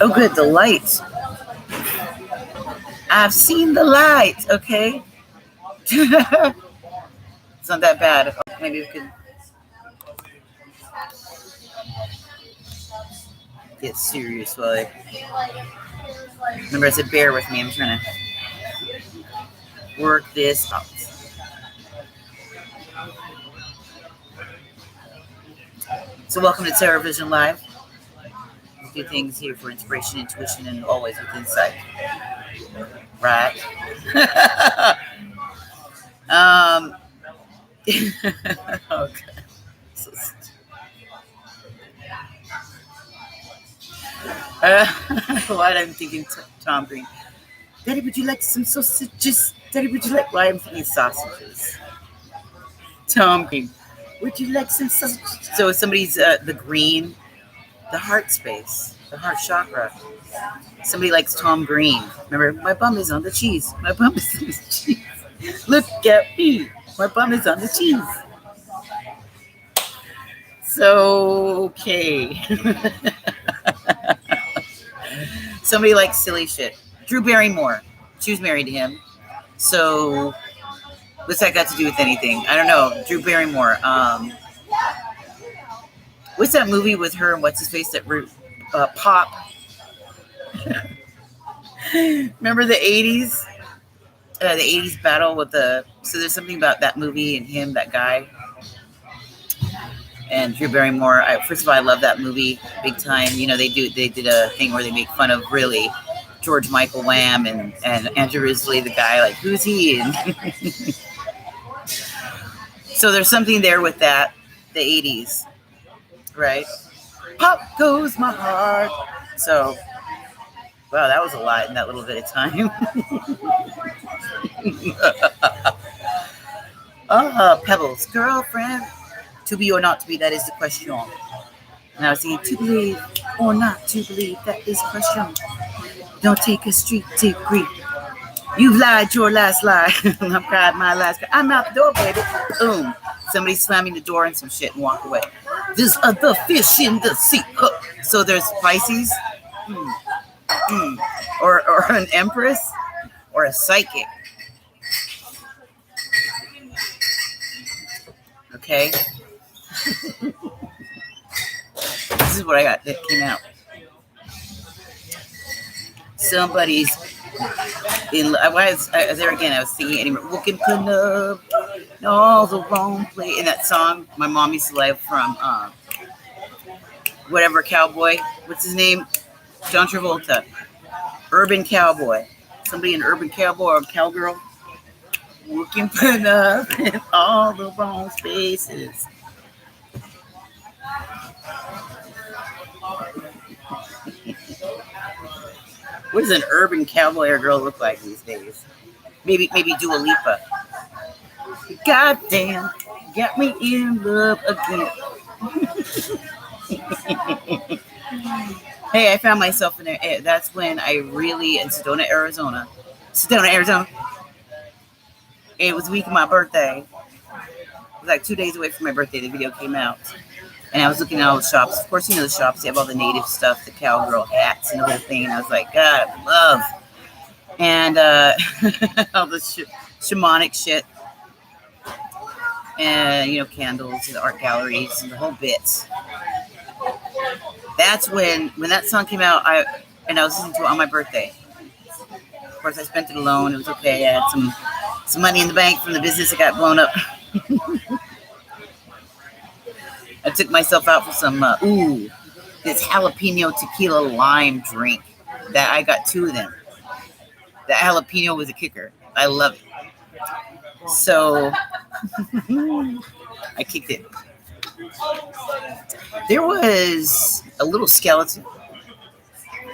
Oh, good. The lights. I've seen the light. Okay. It's not that bad. Maybe we could get serious while I remember. I said, bear with me. I'm trying to work this out. So, welcome to TarotVision Live. We do things here for inspiration, intuition, and always with insight. Right? Okay. What I'm thinking, Tom Green. Daddy, would you like some sausages? Daddy, would you like? Why I'm thinking sausages. Tom Green. Would you like some sausages? So somebody's the green, the heart space, the heart chakra. Somebody likes Tom Green. Remember, my bum is on the cheese. My bum is on the cheese. Look at me. My bum is on the cheese. So, okay. Somebody likes silly shit. Drew Barrymore. She was married to him. So, what's that got to do with anything? I don't know. Drew Barrymore. What's that movie with her and what's his face that Pop? Remember the 80s? The 80s battle with the... So there's something about that movie and him, that guy. And Drew Barrymore. First of all, I love that movie big time. You know, they did a thing where they make fun of really George Michael Wham and Andrew Risley, the guy, like, who's he? And so there's something there with that, the 80s, right? Pop goes my heart. So, wow, that was a lot in that little bit of time. Pebbles, girlfriend. To be or not to be, that is the question. And I was saying, to believe or not to believe, that is the question. Don't take a street degree. You've lied your last lie. I've cried my last cry. I'm out the door, baby. Boom. Somebody slamming the door and some shit and walk away. There's other fish in the sea. So there's Pisces. Or an Empress. Or a psychic. Okay. This is what I got that came out. Somebody's in. I was there again. I was singing looking for love in all the wrong place. In that song, my mom used to love from whatever cowboy. What's his name? John Travolta. Urban Cowboy. Somebody in Urban Cowboy or Cowgirl. Looking for love in all the wrong spaces. What does an urban cowboy or girl look like these days? Maybe Dua Lipa. Goddamn, got me in love again. Hey, I found myself in there. That's when I really in Sedona, Arizona. It was the week of my birthday. It was like 2 days away from my birthday. The video came out. And I was looking at all the shops. Of course, you know the shops. They have all the native stuff, the cowgirl hats and everything. And I was like, God, love. And all the shamanic shit. And, you know, candles and art galleries and the whole bits. That's when that song came out, I was listening to it on my birthday. Of course, I spent it alone. It was okay. I had some money in the bank from the business that got blown up. I took myself out for some, this jalapeno tequila lime drink. That I got 2 of them. That jalapeno was a kicker. I love it. So, I kicked it. There was a little skeleton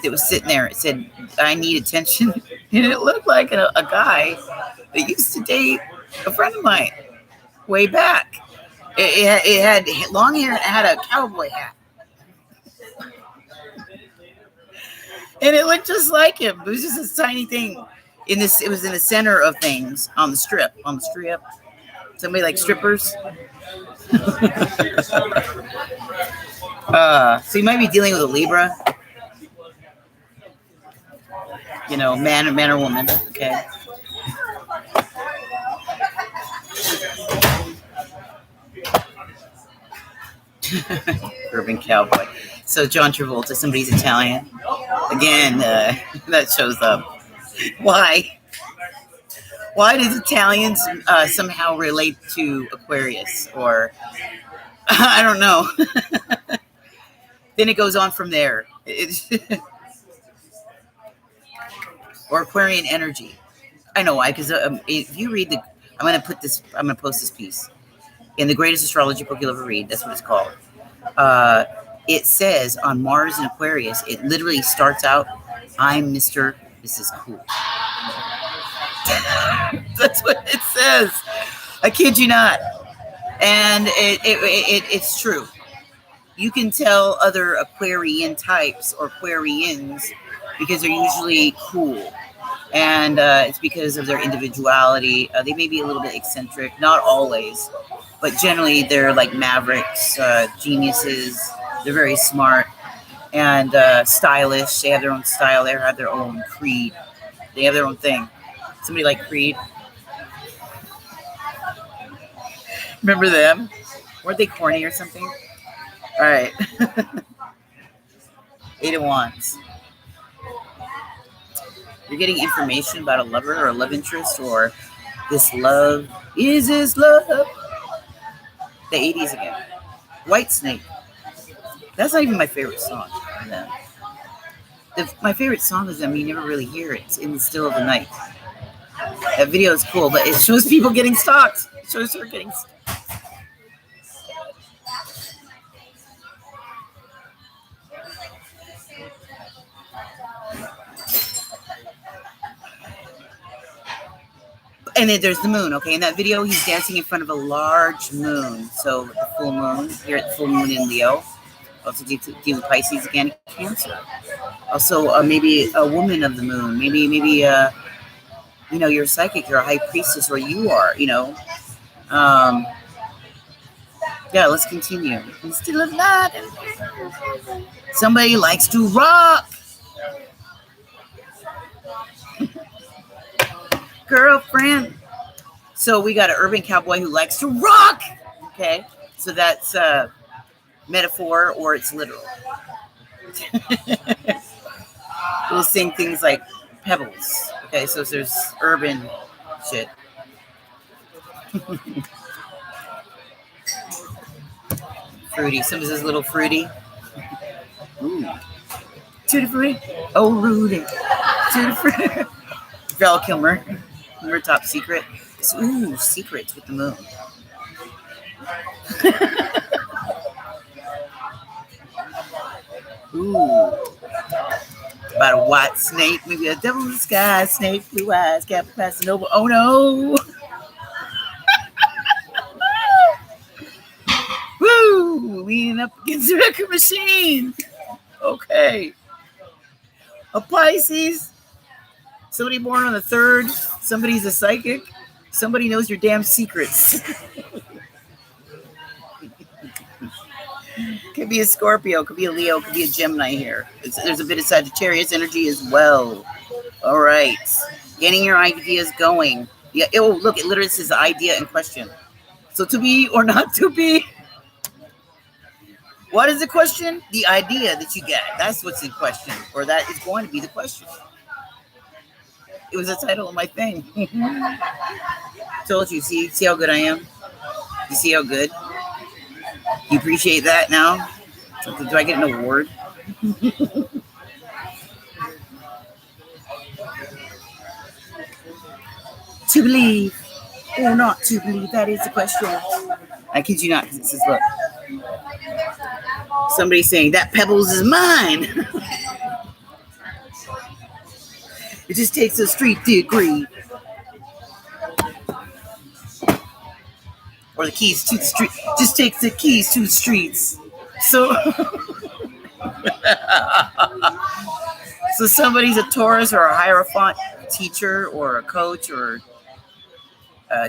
that was sitting there. It said, I need attention. And it looked like a guy that used to date a friend of mine way back. It had long hair and it had a cowboy hat. And it looked just like him. It was just a tiny thing. It was in the center of things on the strip. Somebody like strippers. So you might be dealing with a Libra. You know, man or woman. Okay. Urban cowboy. So John Travolta, somebody's Italian. Again, that shows up. Why? Why does Italians somehow relate to Aquarius? Or I don't know. Then it goes on from there. Or Aquarian energy. I know why, because if you read I'm going to post this piece in the greatest astrology book you'll ever read. That's what it's called. It says on Mars and Aquarius, it literally starts out, I'm Mr. Mrs. Cool. That's what it says. I kid you not. And it's true. You can tell other Aquarian types or Aquarians because they're usually cool. And it's because of their individuality. They may be a little bit eccentric, not always, but generally they're like mavericks, geniuses. They're very smart and stylish. They have their own style. They have their own creed. They have their own thing. Somebody like Creed. Remember them? Weren't they corny or something? All right. 8 of Wands. You're getting information about a lover or a love interest or this love. Is this love? The 80s again. White Snake. That's not even my favorite song. No. My favorite song is, you never really hear it. It's In the Still of the Night. That video is cool, but it shows people getting stalked. It shows her getting stalked. And then there's the moon, okay? In that video, he's dancing in front of a large moon. So the full moon, here at the full moon in Leo. Also deal with Pisces again, Cancer. Also, maybe a woman of the moon. Maybe you're a psychic, you're a high priestess, or you are, Yeah, let's continue. Still of that. Somebody likes to rock. Girlfriend. So we got an urban cowboy who likes to rock. Okay, so that's metaphor or it's literal. We'll sing things like pebbles. Okay, so there's urban shit. Fruity. Somebody says little fruity. Ooh. Tutti frutti. Oh, Rudy. Tutti frutti. Val Kilmer. Remember Top Secret? Ooh, secrets with the moon. Ooh. About a white snake, maybe a devil in the sky, snake, blue eyes, Captain Casanova. Oh no! Woo! Leaning up against the record machine. Okay. A Pisces. Somebody born on the 3rd. Somebody's a psychic. Somebody knows your damn secrets. Could be a Scorpio, could be a Leo, could be a Gemini here. There's a bit of Sagittarius energy as well. All right. Getting your ideas going. Yeah. Oh, look, it literally says the idea in question. So to be or not to be. What is the question? The idea that you get. That's what's in question. Or that is going to be the question. It was the title of my thing. Told you. See how good I am? You see how good? You appreciate that now? Do I get an award? To believe or not to believe, that is the question. I kid you not, because it says, look. Somebody's saying, that Pebbles is mine. It just takes a street degree. Or the keys to the street. Just takes the keys to the streets. So, so somebody's a Taurus or a Hierophant teacher or a coach or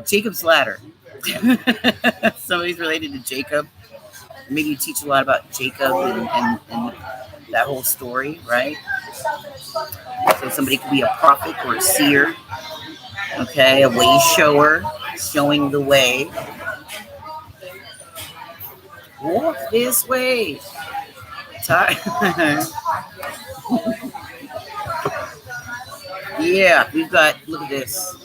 Jacob's Ladder. Somebody's related to Jacob. Maybe you teach a lot about Jacob and that whole story, right? So somebody could be a prophet or a seer, okay, a way shower, showing the way. Walk this way. Yeah, we've got, look at this.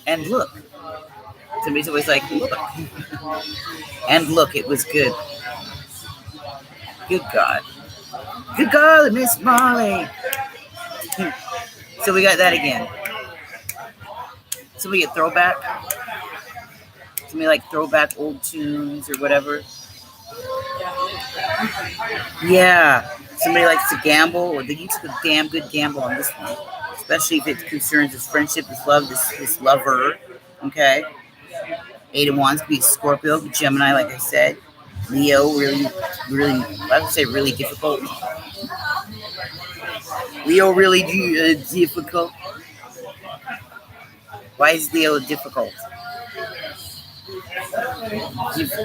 And look. Somebody's always like, look. And look, it was good. Good God. Good God, Miss Molly. So we got that again. Somebody a throwback. Somebody like throwback old tunes or whatever. Yeah. Somebody likes to gamble, or they took a damn good gamble on this one. Especially if it concerns his friendship, his love, this lover. Okay. 8 of Wands could be Scorpio, Gemini, like I said. Leo, really, I would say really difficult. Leo, really difficult. Why is Leo difficult?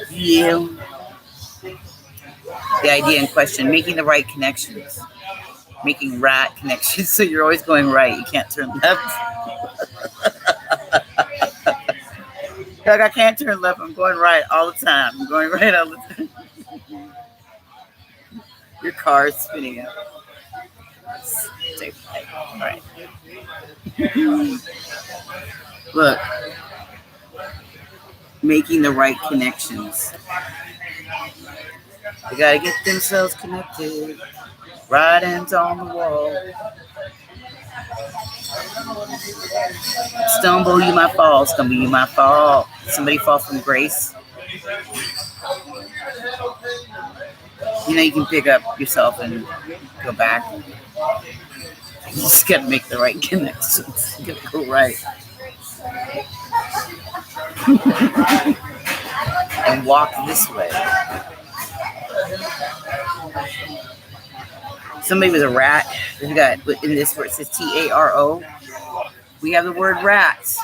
Yeah. The idea in question, making the right connections. Making rat connections, so you're always going right. You can't turn left. Like, I can't turn left. I'm going right all the time. I'm going right all the time. Your car is spinning out. All right. Look. Making the right connections. They got to get themselves connected. Writings on the wall. Stumble, you might fall. Stumble, you might fall. Somebody fall from grace. You know, you can pick up yourself and go back. You just got to make the right connections. You got to go right. And walk this way. Somebody was a rat. We got in this where it says Taro. We have the word rats.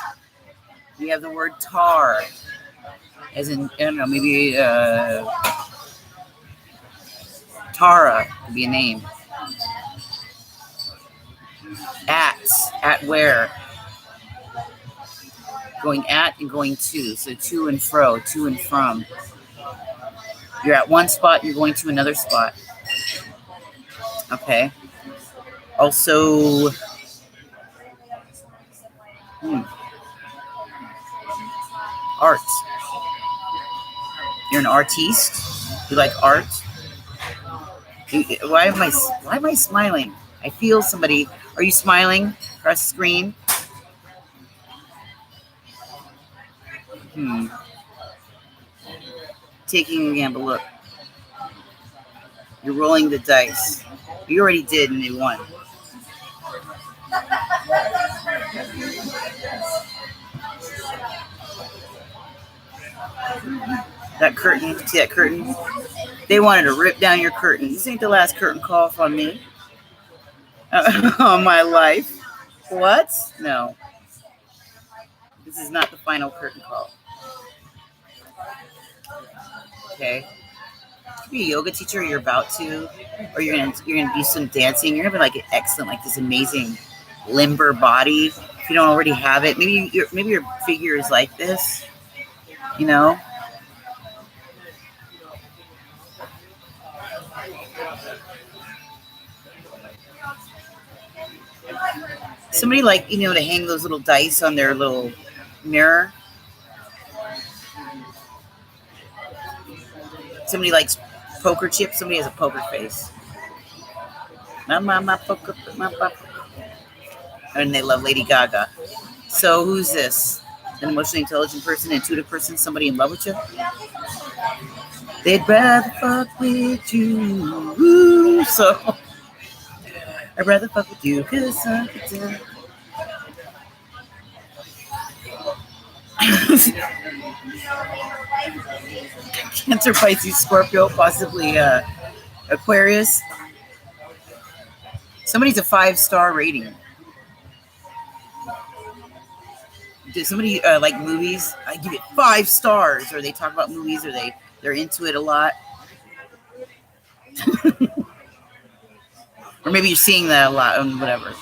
We have the word tar. As in, I don't know, maybe Tara could be a name. At where? Going at and going to. So to and fro, to and from. You're at one spot, you're going to another spot. Okay. Also, art. You're an artiste. You like art. Why am I smiling? I feel somebody. Are you smiling across the screen? Taking a gamble. Look. You're rolling the dice. You already did and you won. That curtain, see that curtain? They wanted to rip down your curtain. This ain't the last curtain call from me. On my life. What? No. This is not the final curtain call. Okay. You be a yoga teacher, or you're about to, or you're gonna do some dancing. You're gonna be like an excellent, like this amazing limber body. If you don't already have it, maybe your figure is like this. You know. Somebody like, to hang those little dice on their little mirror. Somebody likes poker chips. Somebody has a poker face. My poker. And they love Lady Gaga. So who's this? An emotionally intelligent person, intuitive person, somebody in love with you? They'd rather fuck with you. Ooh, so I'd rather fuck with you because I could tell. Cancer, Pisces, Scorpio, possibly Aquarius. Somebody's a 5-star rating. Does somebody like movies? I give it 5 stars, or they talk about movies, or they're into it a lot. Or maybe you're seeing that a lot and whatever.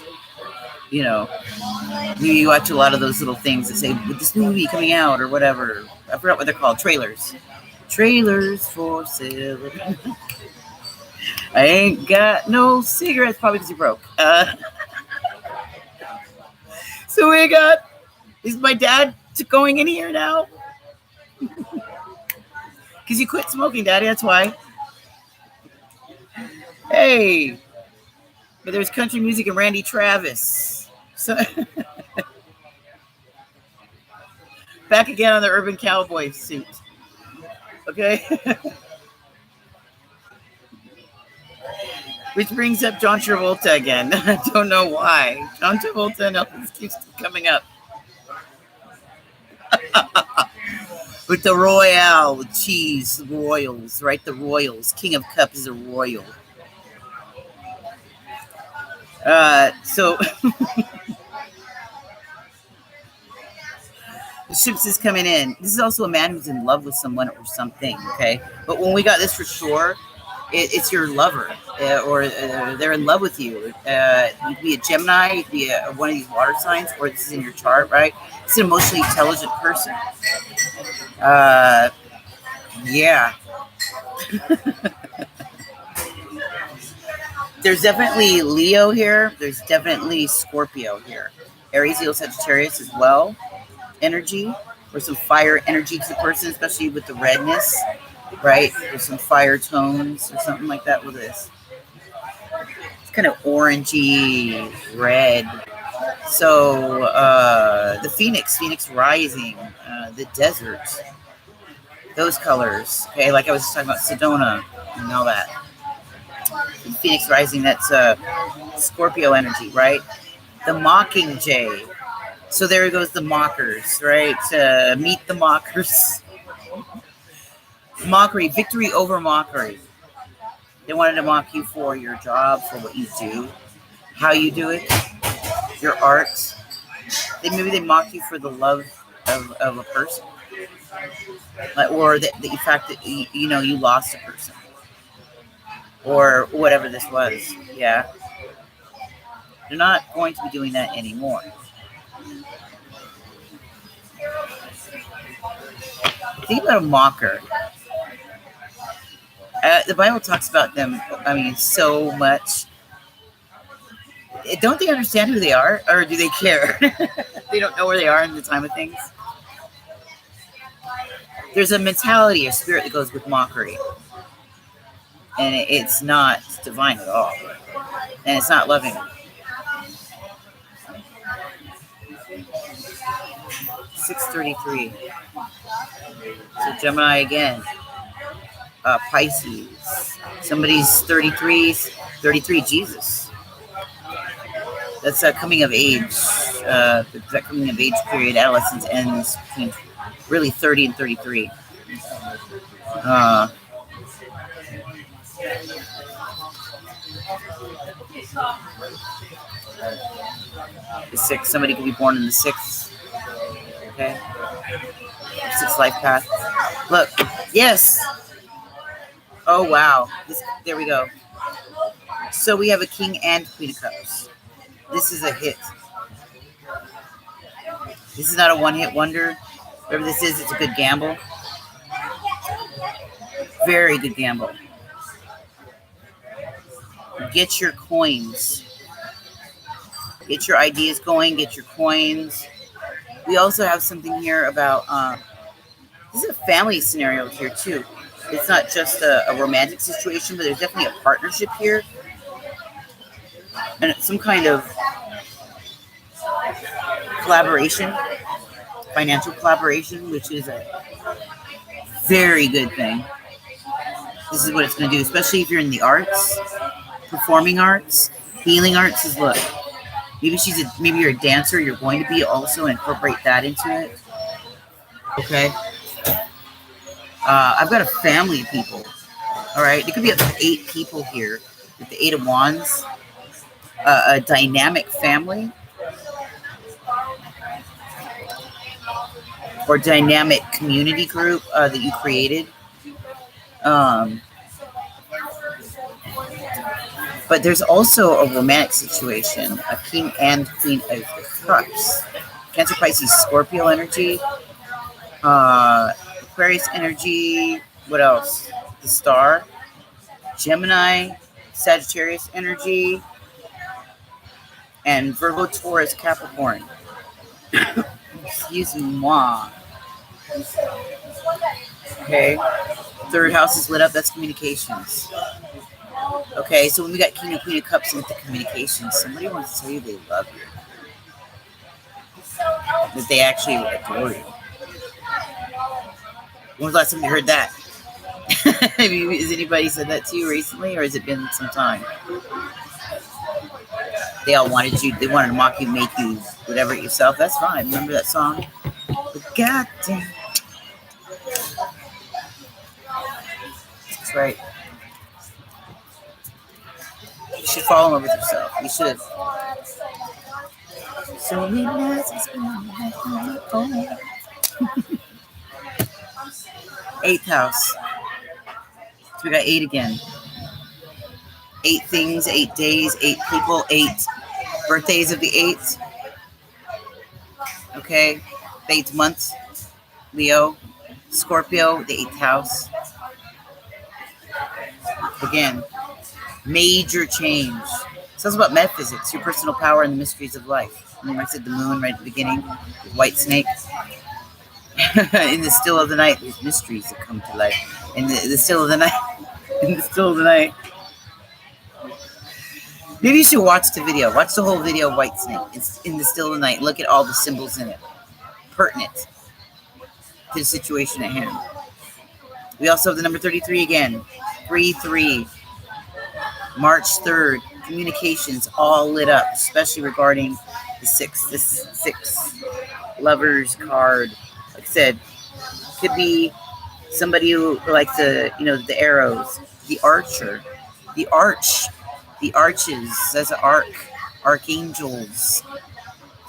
You know, maybe you watch a lot of those little things that say, with this movie coming out or whatever. I forgot what they're called. Trailers. Trailers for sale. I ain't got no cigarettes, probably because you broke. So we got, is my dad going in here now? Because you quit smoking, Daddy, that's why. Hey, but there's country music and Randy Travis. So back again on the urban cowboy suit. Okay. Which brings up John Travolta again. I don't know why. John Travolta and Elvis keeps coming up. With the Royale, with cheese, Royals, right? The Royals. King of Cups is a Royal. So the ships is coming in. This is also a man who's in love with someone or something, okay? But when we got this for sure, it's your lover, or they're in love with you. You could be a Gemini, you could be one of these water signs, or this is in your chart, right? It's an emotionally intelligent person. Yeah. There's definitely Leo here. There's definitely Scorpio here. Aries, Leo, Sagittarius as well. Energy, or some fire energy to the person, especially with the redness, right? There's some fire tones or something like that with this. It's kind of orangey red. So the Phoenix rising, the desert, those colors. Okay, like I was talking about Sedona and all that. The Phoenix rising, that's Scorpio energy, right? The Mockingjay. So there goes the mockers, right? Meet the mockers. Mockery, victory over mockery. They wanted to mock you for your job, for what you do, how you do it, your art. Maybe they mock you for the love of a person, or the fact that you lost a person, or whatever this was. Yeah, they're not going to be doing that anymore. Think about a mocker. The Bible talks about them, so much. Don't they understand who they are, or do they care? They don't know where they are in the time of things. There's a mentality, a spirit that goes with mockery. And it's not divine at all. And it's not loving. 633. So Gemini again. Pisces. Somebody's 33, Jesus. That's a coming of age. That coming of age period, adolescence ends between really 30 and 33. The 6, somebody could be born in the 6th. Okay. 6th life path. Look, yes. Oh, wow. There we go. So we have a King and Queen of Cups. This is a hit. This is not a one-hit wonder. Whatever this is, it's a good gamble. Very good gamble. Get your coins. Get your ideas going. Get your coins. We also have something here about, this is a family scenario here too. It's not just a romantic situation, but there's definitely a partnership here. And some kind of collaboration, financial collaboration, which is a very good thing. This is what it's going to do, especially if you're in the arts, performing arts, healing arts. Is look, maybe you're a dancer. You're going to be also incorporate that into it. Okay. I've got a family of people. All right, there could be up to 8 people here with the 8 of Wands. A dynamic family. or dynamic community group that you created. But there's also a romantic situation, a king and queen of cups. Cancer, Pisces, Scorpio energy, Aquarius energy. What else? The star, Gemini, Sagittarius energy, and Virgo, Taurus, Capricorn. Excuse moi. Okay. Third house is lit up. That's communications. Okay, so when we got King and Queen of Cups with the communications, somebody wants to tell you they love you. That they actually adore you. When was the last time you heard that? Has anybody said that to you recently, or has it been some time? They all wanted you, they wanted to mock you, make you whatever yourself. That's fine. Remember that song? But goddamn. That's right. You should fall in love with yourself. You should. So many nights it's been on my phone. Eighth house. So we got 8 again. 8 things, 8 days, 8 people, 8 birthdays of the 8th. Okay. The 8th month. Leo. Scorpio, the 8th house. Again, major change. So it's about metaphysics, your personal power and the mysteries of life. Remember I said the moon right at the beginning? The white snake. In the still of the night, there's mysteries that come to life. In the still of the night. In the still of the night. Maybe you should watch the video. Watch the whole video of White Snake. It's in the still of the night. Look at all the symbols in it. Pertinent to the situation at hand. We also have the number 33 again. 3-3. March 3rd. Communications all lit up, especially regarding the 6. This 6 lovers card. Like I said, could be somebody who likes the, the arrows. The archer. The arch. The arches. That's an arc. Archangels.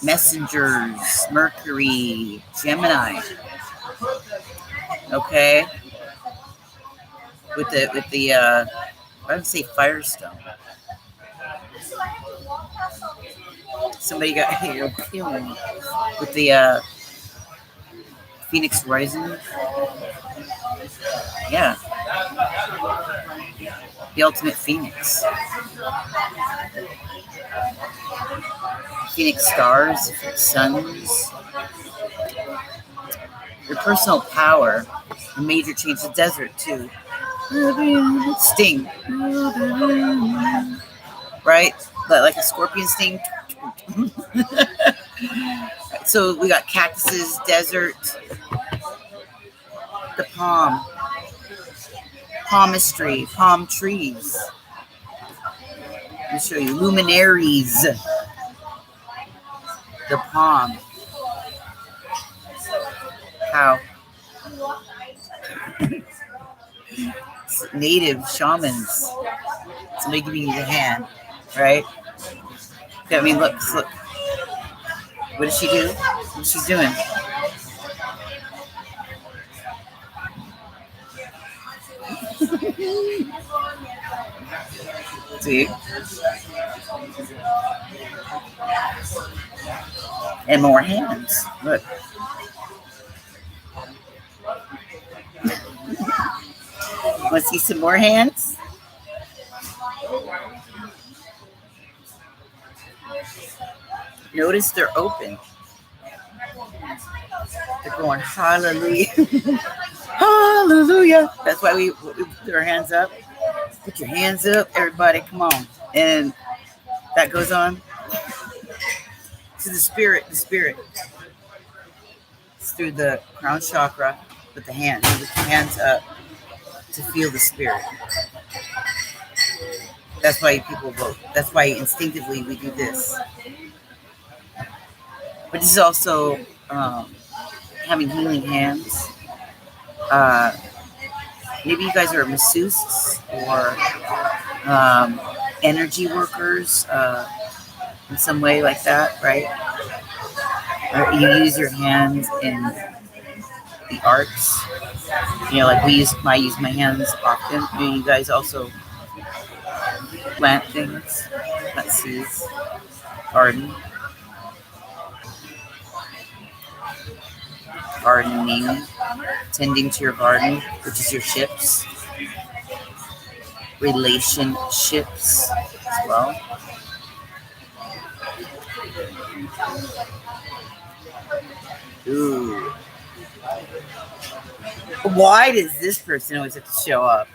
Messengers. Mercury. Gemini. Okay. With the I would say Firestone. Somebody got here with the Phoenix Rising. Yeah. The ultimate Phoenix. Phoenix stars, suns. Your personal power, a major change. The desert too. Sting. Right? Like a scorpion sting. So we got cactuses, desert, the palm, palmistry, palm trees. Let me show you. Luminaries. The palm. How? Native shamans. Somebody giving you the hand, right? I mean, look. What does she do? What's she doing? See? And more hands. Look. Want to see some more hands? Notice they're open. They're going, hallelujah. Hallelujah. That's why we put our hands up. Put your hands up, everybody. Come on. And that goes on. To the spirit. It's through the crown chakra with the hands. With the hands up to feel the spirit. That's why people vote. That's why instinctively we do this. But this is also having healing hands. Maybe you guys are masseuses or energy workers in some way like that, right? Or you use your hands in the arts. Like I use my hands often. You guys also plant things, plant seeds, gardening, tending to your garden, which is your ships, relationships as well. Ooh. Why does this person always have to show up?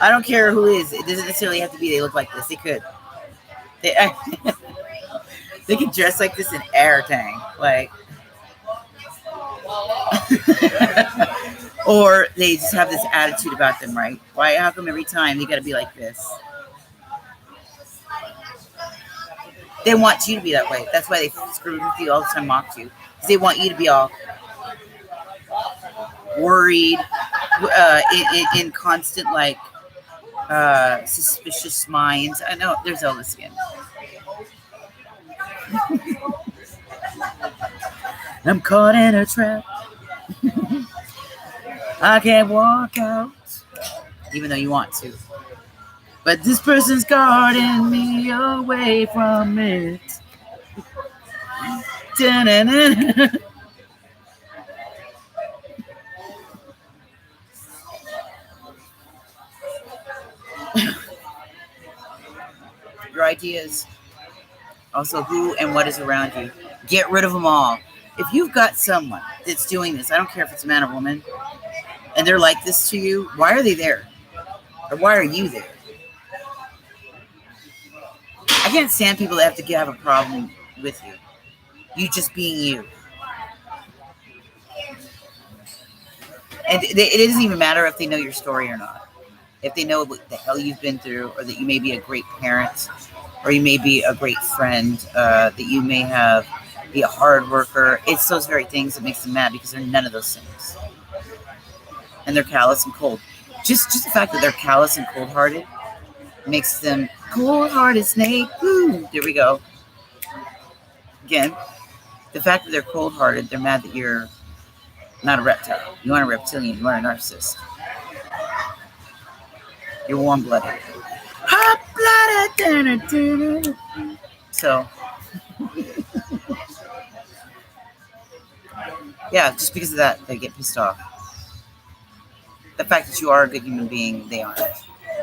I don't care who is. It doesn't necessarily have to be they look like this. They could. They could dress like this in everything. Like, or they just have this attitude about them, right? Why? How come every time they got to be like this? They want you to be that way. That's why they screw with you all the time, mock you. Because they want you to be all worried, in constant, like, suspicious minds. I know there's all this again. I'm caught in a trap. I can't walk out, even though you want to. But this person's guarding me away from it. Your ideas. Also, who and what is around you. Get rid of them all. If you've got someone that's doing this, I don't care if it's a man or woman, and they're like this to you, why are they there? Or why are you there? I can't stand people that have to have a problem with you. You just being you. And it doesn't even matter if they know your story or not. If they know what the hell you've been through, or that you may be a great parent, or you may be a great friend, that you may be a hard worker. It's those very things that makes them mad, because they're none of those things. And they're callous and cold. Just the fact that they're callous and cold-hearted makes them cold-hearted snake. Woo! There we go. Again, the fact that they're cold-hearted, they're mad that you're not a reptile. You aren't a reptilian. You aren't a narcissist. You're warm-blooded. Hot-blooded. So, yeah, just because of that, they get pissed off. The fact that you are a good human being, they aren't.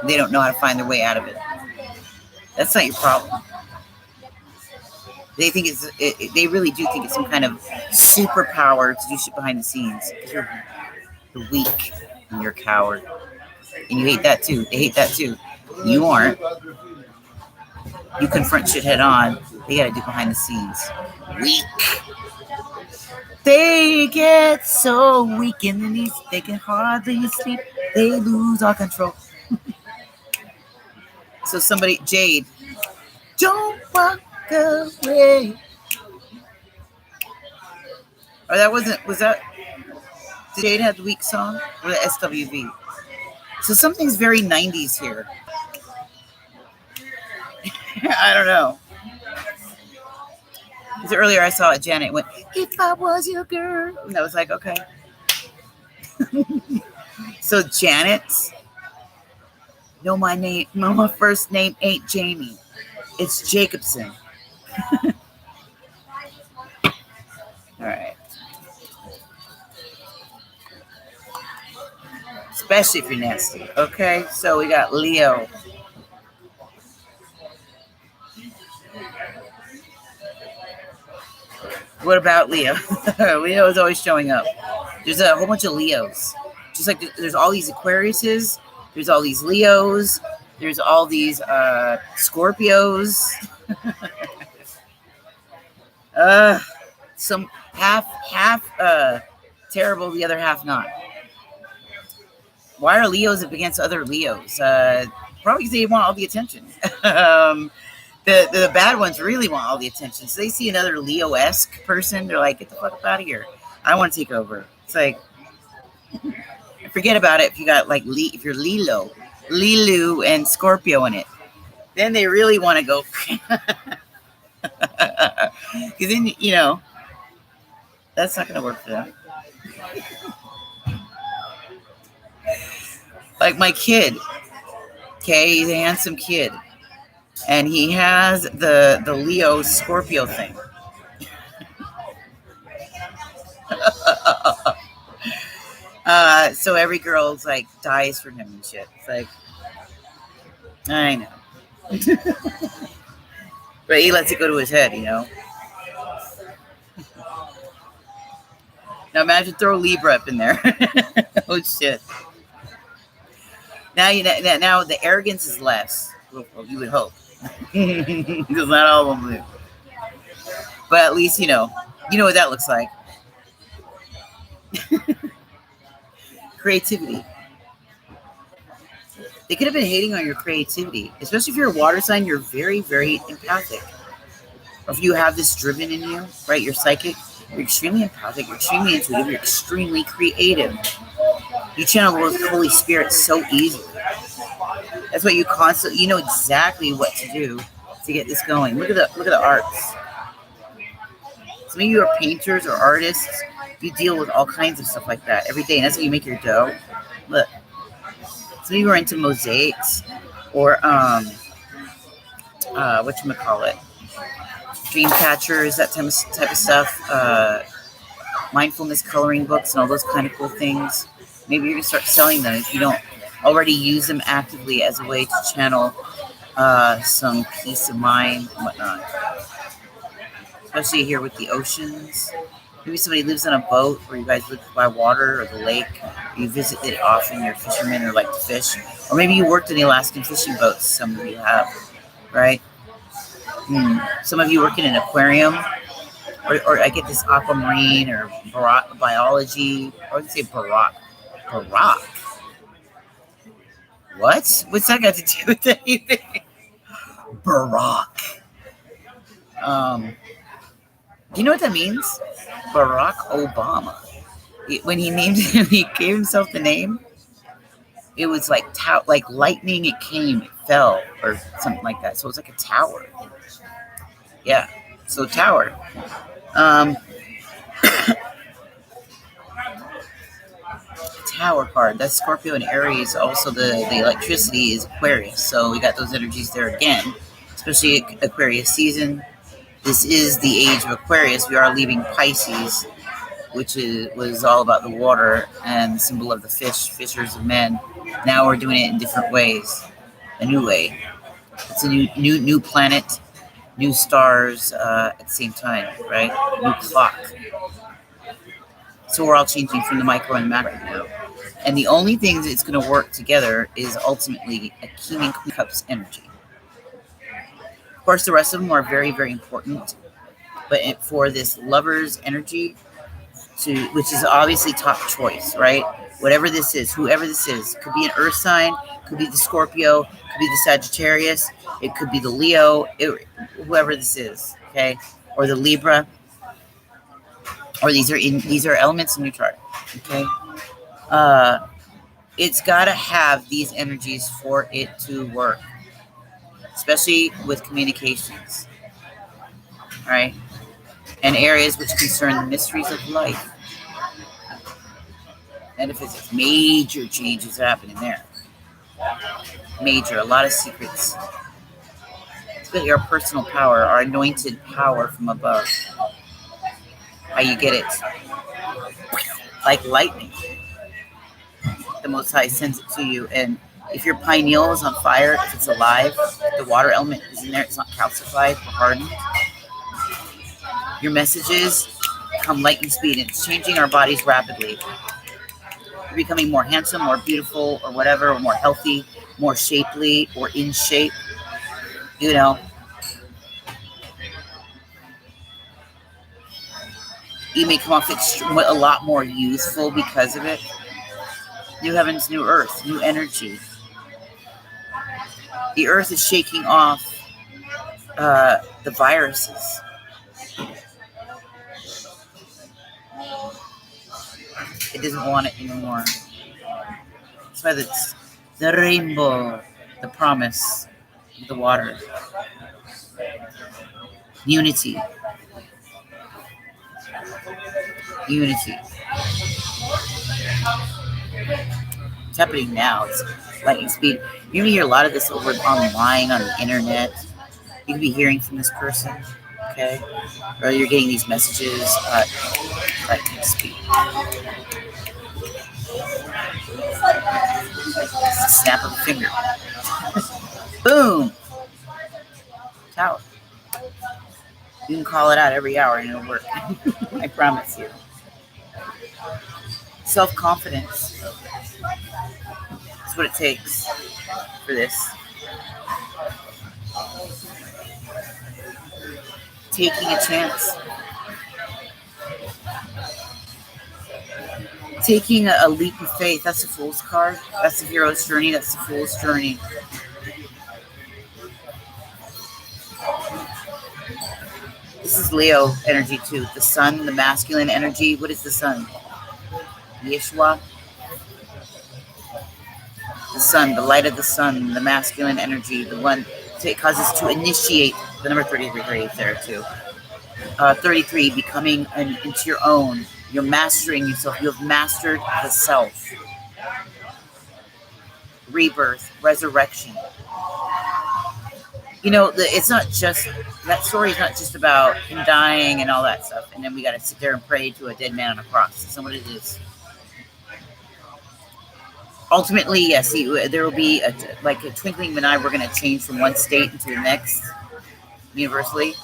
They don't know how to find their way out of it. That's not your problem. They think they really do think it's some kind of superpower to do shit behind the scenes. You're weak and you're a coward. And you hate that too. They hate that too. You aren't. You confront shit head on. They gotta do behind the scenes. Weak. They get so weak in the knees, they can hardly sleep. They lose all control. So somebody, Jade, don't walk away. Or that wasn't, was that, did Jade have the weak song? Or the SWV? So something's very 90s here. I don't know. Because earlier I saw it, Janet went, if I was your girl. And I was like, okay. So Janet, no, my first name ain't Jamie. It's Jacobson. All right. Especially if you're nasty. Okay, so we got Leo. What about Leo? Leo is always showing up. There's a whole bunch of Leos. Just like there's all these Aquariuses, there's all these Leos, there's all these Scorpios. Some half terrible, the other half not. Why are Leos up against other Leos? Probably because they want all the attention. The bad ones really want all the attention. So they see another Leo-esque person, they're like, get the fuck up out of here. I want to take over. It's like, forget about it if you got like if you're Lilu and Scorpio in it. Then they really want to go. Because then, that's not going to work for them. Like my kid, okay, he's a handsome kid. And he has the Leo Scorpio thing. So every girl's like dies for him and shit. It's like, I know. But he lets it go to his head, Now imagine throw Libra up in there. Oh shit. Now now the arrogance is less. Well, you would hope. Because not all of them do. But at least you know what that looks like. Creativity. They could have been hating on your creativity, especially if you're a water sign. You're very, very empathic. Or if you have this driven in you, right? You're psychic. You're extremely empathic. You're extremely intuitive. You're extremely creative. You channel the Holy Spirit so easily. That's why you constantly, you know exactly what to do to get this going. Look at the arts. Some of you are painters or artists. You deal with all kinds of stuff like that every day, and that's how you make your dough. Look. Some of you are into mosaics or whatchamacallit, dream catchers, that type of stuff, mindfulness coloring books and all those kind of cool things. Maybe you're going to start selling them if you don't already use them actively as a way to channel some peace of mind and whatnot. Especially here with the oceans. Maybe somebody lives on a boat, or you guys live by water or the lake. You visit it often. You're fishermen or like to fish. Or maybe you worked in the Alaskan fishing boats. Some of you have, right? Some of you work in an aquarium. Or I get this aquamarine or biology. I would say Barack. What? What's that got to do with anything? Barack. Do you know what that means? Barack Obama. When he named him, he gave himself the name. It was like lightning. It came, it fell, or something like that. So it was like a tower. Yeah. So tower. Tower card. That's Scorpio and Aries. Also, the electricity is Aquarius. So we got those energies there again, especially Aquarius season. This is the age of Aquarius. We are leaving Pisces, which was all about the water and the symbol of the fish, fishers of men. Now we're doing it in different ways, a new way. It's a new planet, new stars at the same time, right? New clock. So we're all changing from the micro and macro now. And the only thing that's going to work together is ultimately a King and Queen Cups energy. Of course, the rest of them are very, very important. But for this lover's energy, which is obviously top choice, right? Whatever this is, whoever this is, could be an Earth sign, could be the Scorpio, could be the Sagittarius, it could be the Leo, whoever this is, okay, or the Libra, or these are elements in your chart, okay. It's got to have these energies for it to work, especially with communications, right? And areas which concern the mysteries of life. Metaphysics, major changes happening there. Major, a lot of secrets. Especially our personal power, our anointed power from above. How you get it? Like lightning. The Most High sends it to you, and if your pineal is on fire, if it's alive, the water element is in there, it's not calcified or hardened. Your messages come lightning speed, and it's changing our bodies rapidly. We're becoming more handsome, more beautiful, or whatever, or more healthy, more shapely, or in shape. You know. You may come off a lot more youthful because of it. New heavens, new earth, new energy. The earth is shaking off the viruses. It doesn't want it anymore. That's why it's the rainbow, the promise, the water. Unity. unity. It's happening now. It's lightning speed. You're gonna hear a lot of this over online on the internet. You can be hearing from this person, okay? Or you're getting these messages at lightning speed. It's a snap of a finger. Boom! Tower. You can call it out every hour and it'll work. I promise you. Self-confidence. That's what it takes for this. Taking a chance. Taking a leap of faith. That's the Fool's card. That's the hero's journey. That's the Fool's journey. This is Leo energy too. The sun, the masculine energy. What is the sun? Yeshua. The sun, the light of the sun, the masculine energy, the one it causes to initiate. The number 33 is there too. 33, becoming into your own. You're mastering yourself. You have mastered the self. Rebirth, resurrection. You know, it's not just, that story is not just about him dying and all that stuff. And then we got to sit there and pray to a dead man on a cross. That's not what it is. Ultimately, yes, there will be like a twinkling of an eye. We're going to change from one state into the next, universally.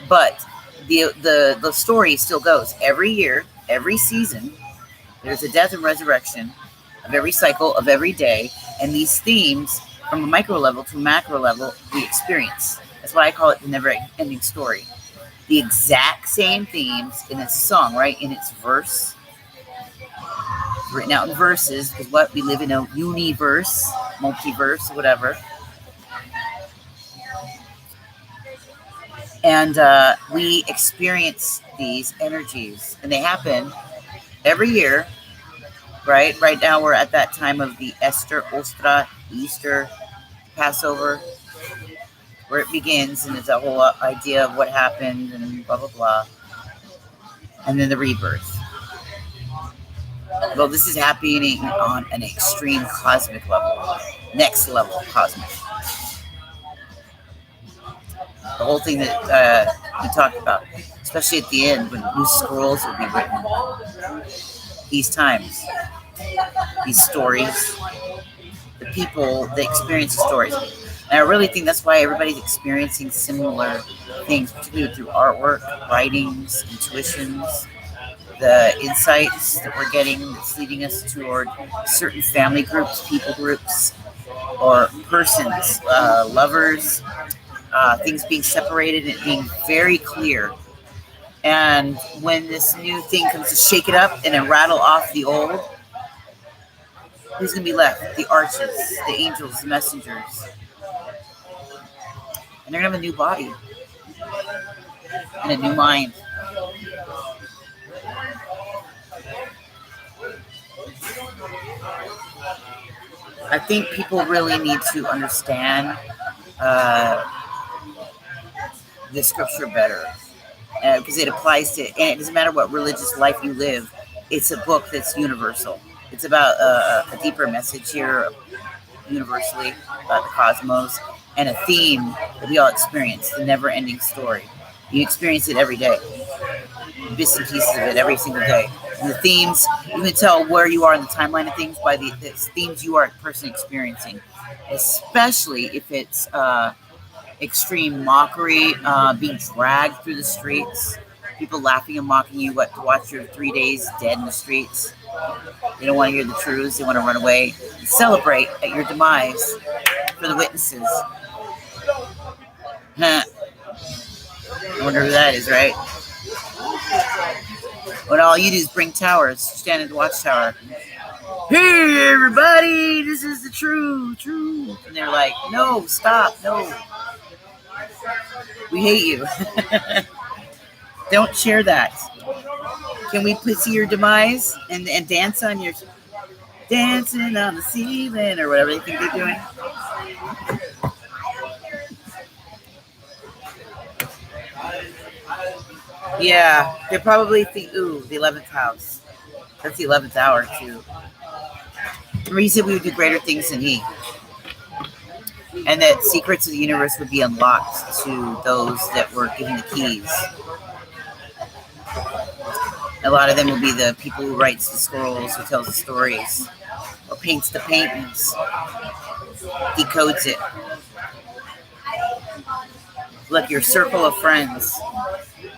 But the story still goes. Every year, every season, there's a death and resurrection of every cycle of every day. And these themes, from a micro level to a macro level, we experience. That's why I call it the never-ending story. The exact same themes in its song, right? In its verse. Written out in verses, because what we live in a universe, multiverse, whatever. And we experience these energies, and they happen every year, right? Right now we're at that time of the Easter, Passover, where it begins, and it's a whole idea of what happened and blah, blah, blah. And then the rebirth. Well, this is happening on an extreme cosmic level. Next level cosmic. The whole thing that we talked about, especially at the end when new scrolls will be written. These times, these stories, the people that experience the stories. And I really think that's why everybody's experiencing similar things, particularly through artwork, writings, intuitions, the insights that we're getting that's leading us toward certain family groups, people groups, or persons, lovers, things being separated and being very clear. And when this new thing comes to shake it up and then rattle off the old, who's going to be left? The arches, the angels, the messengers. And they're going to have a new body and a new mind. I think people really need to understand the scripture better, because it applies to, and it doesn't matter what religious life you live. It's a book that's universal. It's about a deeper message here, universally, about the cosmos, and a theme that we all experience, the never-ending story. You experience it every day. Bits and pieces of it every single day. And the themes, you can tell where you are in the timeline of things by the themes you are a person experiencing. Especially if it's extreme mockery, being dragged through the streets, people laughing and mocking you, to watch your 3 days dead in the streets. They don't want to hear the truths. They want to run away and celebrate at your demise for the witnesses. Huh. I wonder who that is, right? When all you do is bring towers, stand at the watchtower. Hey, everybody, this is the truth. And they're like, no, stop, no. We hate you. Don't share that. Can we please see your demise and dance on your, dancing on the ceiling or whatever they think they're doing? Yeah, they probably think, ooh, the 11th house. That's the 11th hour, too. Remember, he said we would do greater things than he. And that secrets of the universe would be unlocked to those that were given the keys. A lot of them will be the people who writes the scrolls, who tells the stories, or paints the paintings, decodes it. Look, your circle of friends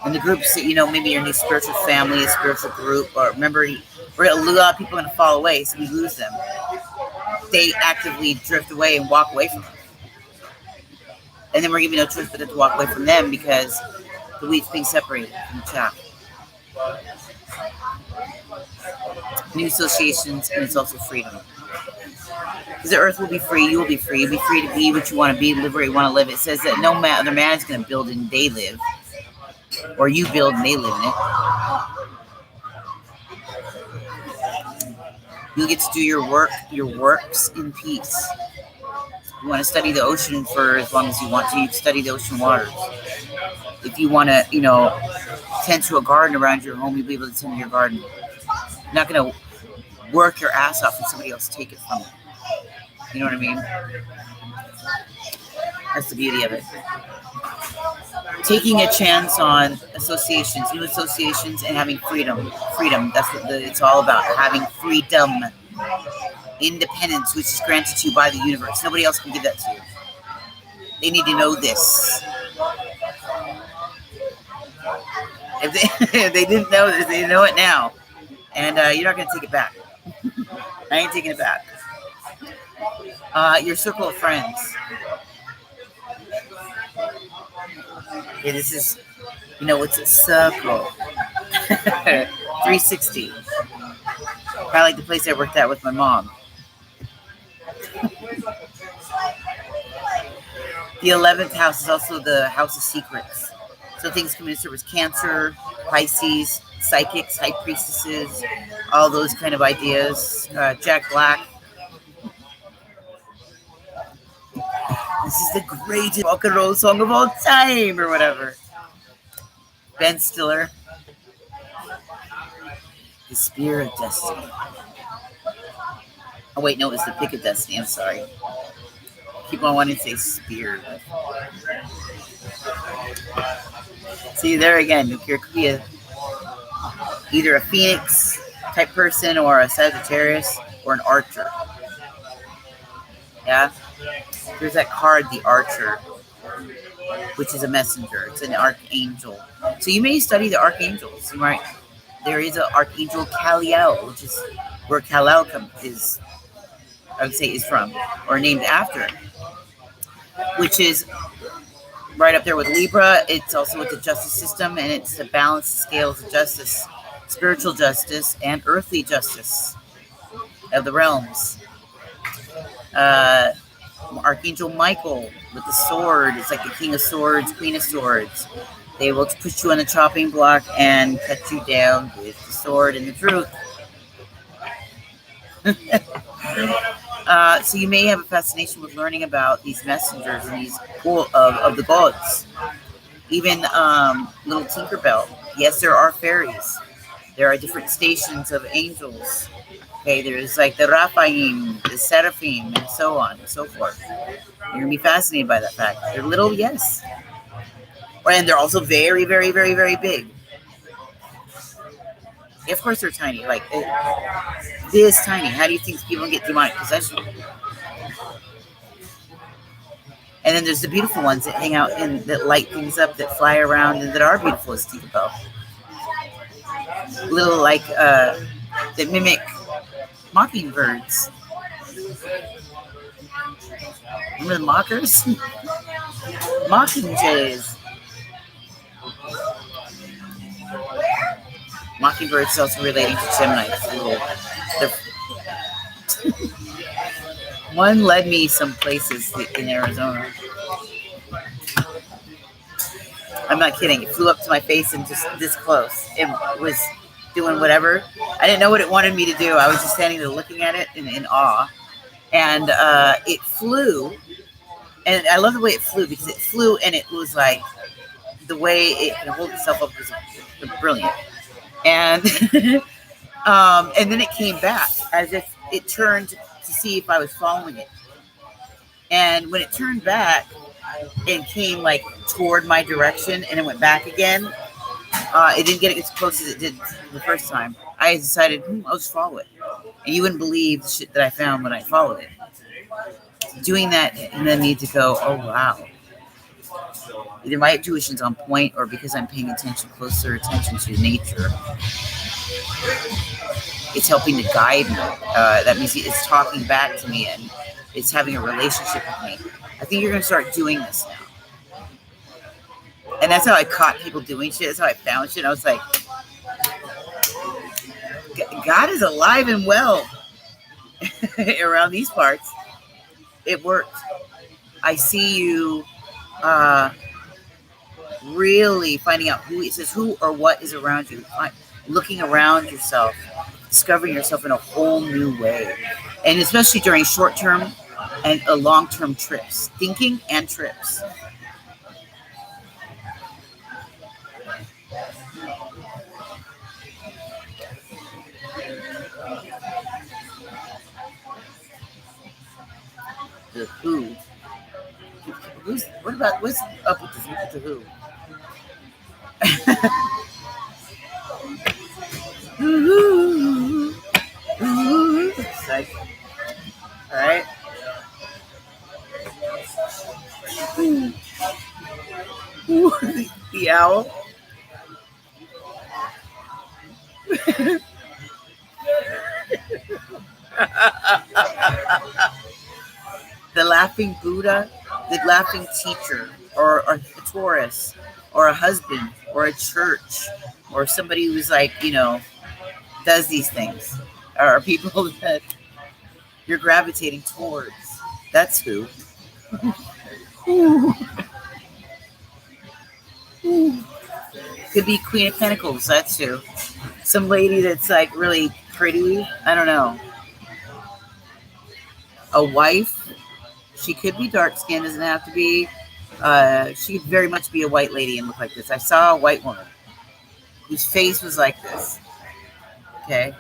and the groups that, maybe your new spiritual family, a spiritual group, or remember, a lot of people are going to fall away, so we lose them. They actively drift away and walk away from them. And then we're giving no choice but to walk away from them because the wheat's being separated from the chaff. New associations, and it's also freedom. Because the earth will be free, you will be free. You'll be free to be what you want to be, live where you want to live. It says that no other man is going to build and they live. Or you build and they live in it. You'll get to do your works in peace. You want to study the ocean for as long as you want to. You can study the ocean waters. If you want to, tend to a garden around your home, you'll be able to tend to your garden. You're not going to work your ass off and somebody else take it from you. You know what I mean? That's the beauty of it. Taking a chance on associations, new associations, and having freedom. Freedom, that's what it's all about. Having freedom. Independence, which is granted to you by the universe. Nobody else can give that to you. They need to know this. If they didn't know this, they know it now. And you're not going to take it back. I ain't taking it back. Your circle of friends. Okay, this is, it's a circle. 360. Probably like the place I worked at with my mom. The 11th house is also the house of secrets. So things come into service. Cancer, Pisces, psychics, high priestesses, all those kind of ideas. Jack Black. This is the greatest rock and roll song of all time, or whatever. Ben Stiller. The Spear of Destiny. Oh, wait, no, it was the Pick of Destiny. I'm sorry. Keep on wanting to say spear. See, there again, there could be either a Phoenix type person or a Sagittarius or an Archer. Yeah? There's that card, the Archer, which is a messenger. It's an archangel. So you may study the archangels, right? There is an Archangel Kal-El, which is where Kal-El is from, or named after, which is right up there with Libra. It's also with the justice system, and it's the balanced scales of justice, spiritual justice, and earthly justice of the realms. Archangel Michael with the sword. It's like the King of Swords, Queen of Swords. They will put you on the chopping block and cut you down with the sword and the truth. So you may have a fascination with learning about these messengers and these of the gods. Even little Tinkerbell. Yes, there are fairies. There are different stations of angels. Okay, there's like the Raphaim, the Seraphim, and so on and so forth. You're going to be fascinated by that fact. They're little, yes. And they're also very, very, very, very big. Yeah, of course they're tiny. Like, this tiny. How do you think people get demonic possession? And then there's the beautiful ones that hang out and that light things up, that fly around, and that are beautiful as Tinkerbell. Little, like, that mimic mockingbirds. Remember the mockers? Mockingjays. Mockingbirds is also relating to Gemini. One led me some places in Arizona. I'm not kidding. It flew up to my face and just this close. It was doing whatever. I didn't know what it wanted me to do. I was just standing there looking at it in awe. And it flew. And I love the way it flew, because it flew and it was like the way it can hold itself up is brilliant. And and then it came back as if it turned to see if I was following it. And when it turned back and came like toward my direction and it went back again, it didn't get as close as it did the first time. I decided, I'll just follow it. And you wouldn't believe the shit that I found when I followed it. Doing that and then need to go, oh wow. Either my intuition's on point or because I'm paying closer attention to nature, it's helping to guide me. That means it's talking back to me and it's having a relationship with me. I think you're going to start doing this now. And that's how I caught people doing shit. That's how I found shit. I was like, God is alive and well around these parts. It worked. I see you really finding out who or what is around you. Looking around yourself, discovering yourself in a whole new way. And especially during short-term and long-term trips. Thinking and trips. The who? What's up with the who? All right. The owl. The laughing Buddha, the laughing teacher, or a Taurus, or a husband, or a church, or somebody who's like, does these things, or people that you're gravitating towards. That's who. Could be Queen of Pentacles. That's who. Some lady that's like really pretty. I don't know. A wife. She could be dark skinned. Doesn't have to be. She could very much be a white lady and look like this. I saw a white woman whose face was like this. Okay.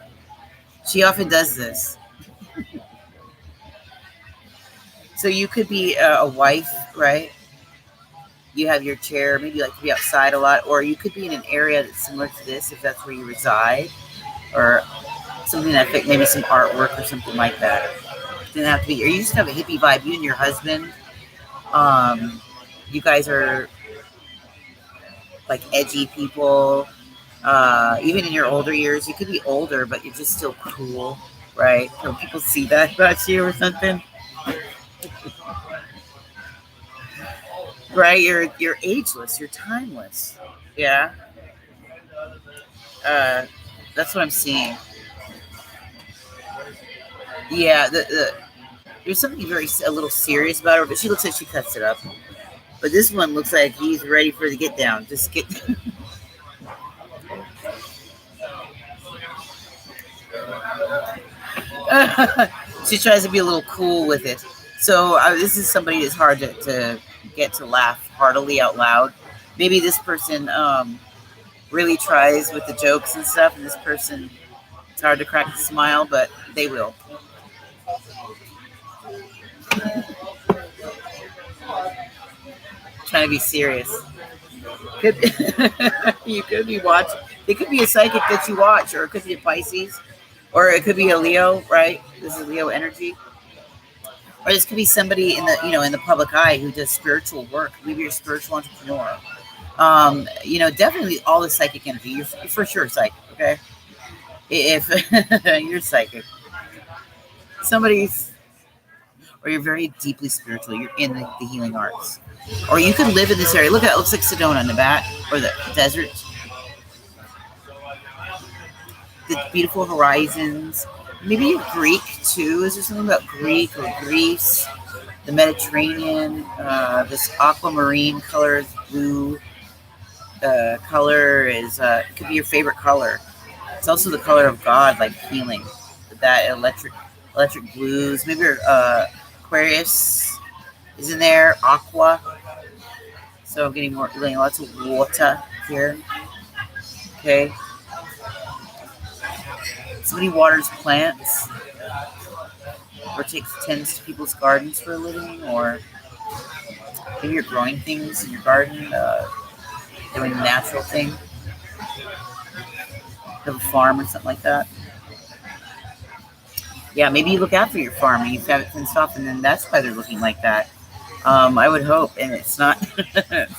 She often does this. So you could be a wife, right? You have your chair, maybe you like to be outside a lot, or you could be in an area that's similar to this if that's where you reside, or something that maybe some artwork or something like that. It doesn't have to be, or you just have a hippie vibe. You and your husband, you guys are like edgy people. Even in your older years, you could be older, but you're just still cool, right? So people see that about you or something. Right, you're ageless, you're timeless. Yeah. That's what I'm seeing. Yeah, there's something a little serious about her, but she looks like she cuts it up. But this one looks like he's ready for the get down. Just get. She tries to be a little cool with it. So this is somebody that's hard to get to laugh heartily out loud. Maybe this person really tries with the jokes and stuff, and this person, it's hard to crack a smile, but they will. Trying to be serious. You could be watching. It could be a psychic that you watch, or it could be a Pisces, or it could be a Leo, right? This is Leo energy. Or this could be somebody in the public eye who does spiritual work. Maybe you're a spiritual entrepreneur. Definitely all the psychic energy. You're for sure psychic, okay? If you're psychic. Or you're very deeply spiritual. You're in the healing arts. Or you could live in this area. Look at it. It looks like Sedona in the back, or the desert. The beautiful horizons. Maybe Greek too. Is there something about Greek or Greece? The Mediterranean. This aquamarine color, blue color could be your favorite color. It's also the color of God, like healing. That electric blues. Maybe Aquarius is in there. Aqua. So I'm getting lots of water here. Okay. Somebody waters plants or tends to people's gardens for a living, or maybe you're growing things in your garden, doing the natural thing. Have a farm or something like that. Yeah, maybe you look after your farm and you've got it fenced off, and then that's why they're looking like that. I would hope, and it's not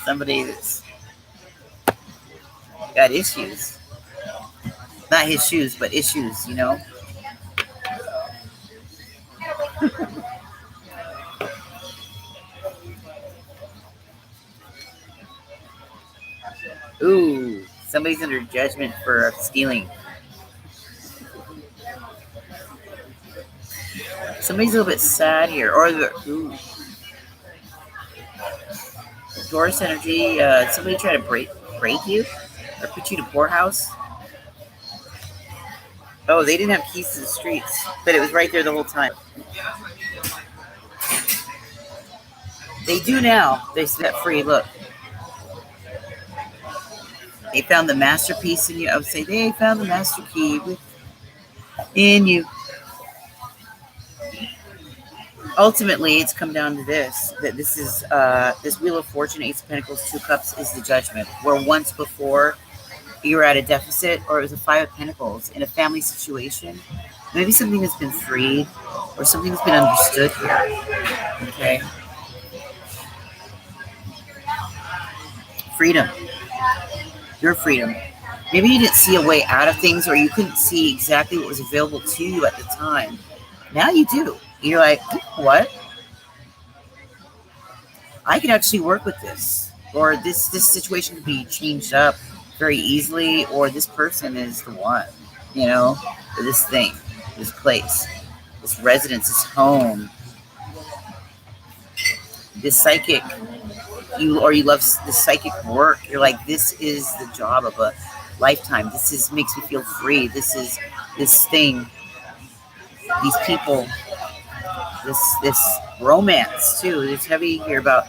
somebody that's got issues. Not his shoes, but issues, you know? Ooh, somebody's under judgment for stealing. Somebody's a little bit sad here. Or ooh. Taurus energy, somebody try to break you or put you to poorhouse. Oh, they didn't have keys to the streets, but it was right there the whole time. They do now. They set free. Look. They found the masterpiece in you. I would say they found the master key in you. Ultimately, it's come down to this, that this is this Wheel of Fortune, Ace of Pentacles, Two Cups is the judgment. Where once before you were at a deficit, or it was a Five of Pentacles in a family situation. Maybe something has been freed or something has been understood here. Okay. Freedom. Your freedom. Maybe you didn't see a way out of things, or you couldn't see exactly what was available to you at the time. Now you do. You're like, what? I can actually work with this. Or this situation could be changed up very easily, or this person is the one, you know, for this thing, this place, this residence, this home, this psychic, you love the psychic work. You're like, this is the job of a lifetime. This makes me feel free. This is this thing, these people, this romance too. It's heavy here about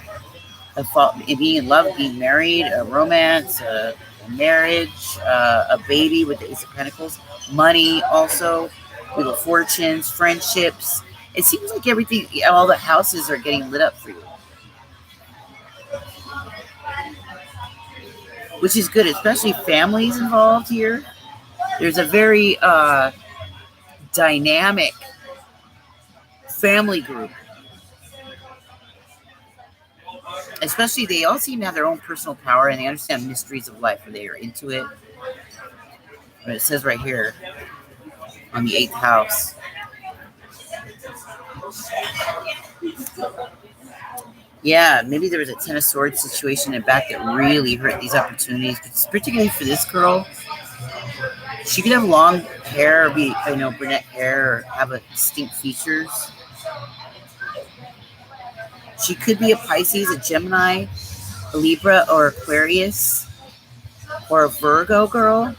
being in love, being married, a romance, a marriage, a baby with the Ace of Pentacles, money also, Wheel of Fortunes, friendships. It seems like everything, all the houses are getting lit up for you, which is good, especially families involved here. There's a very dynamic family group. Especially, they all seem to have their own personal power, and they understand mysteries of life, or they are into it. But it says right here on the 8th house. Yeah, maybe there was a Ten of Swords situation in the back that really hurt these opportunities, particularly for this girl. She could have long hair, or be, brunette hair, or have distinct features. She could be a Pisces, a Gemini, a Libra, or Aquarius, or a Virgo girl.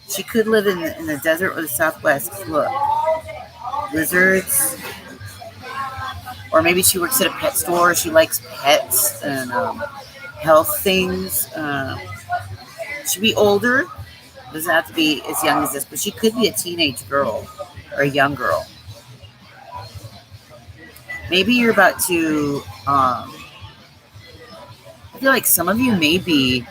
She could live in the desert or the Southwest. Look, lizards. Or maybe she works at a pet store. She likes pets and health things. She'd be older. Doesn't have to be as young as this, but she could be a teenage girl or a young girl. Maybe you're about to, I feel like some of you may be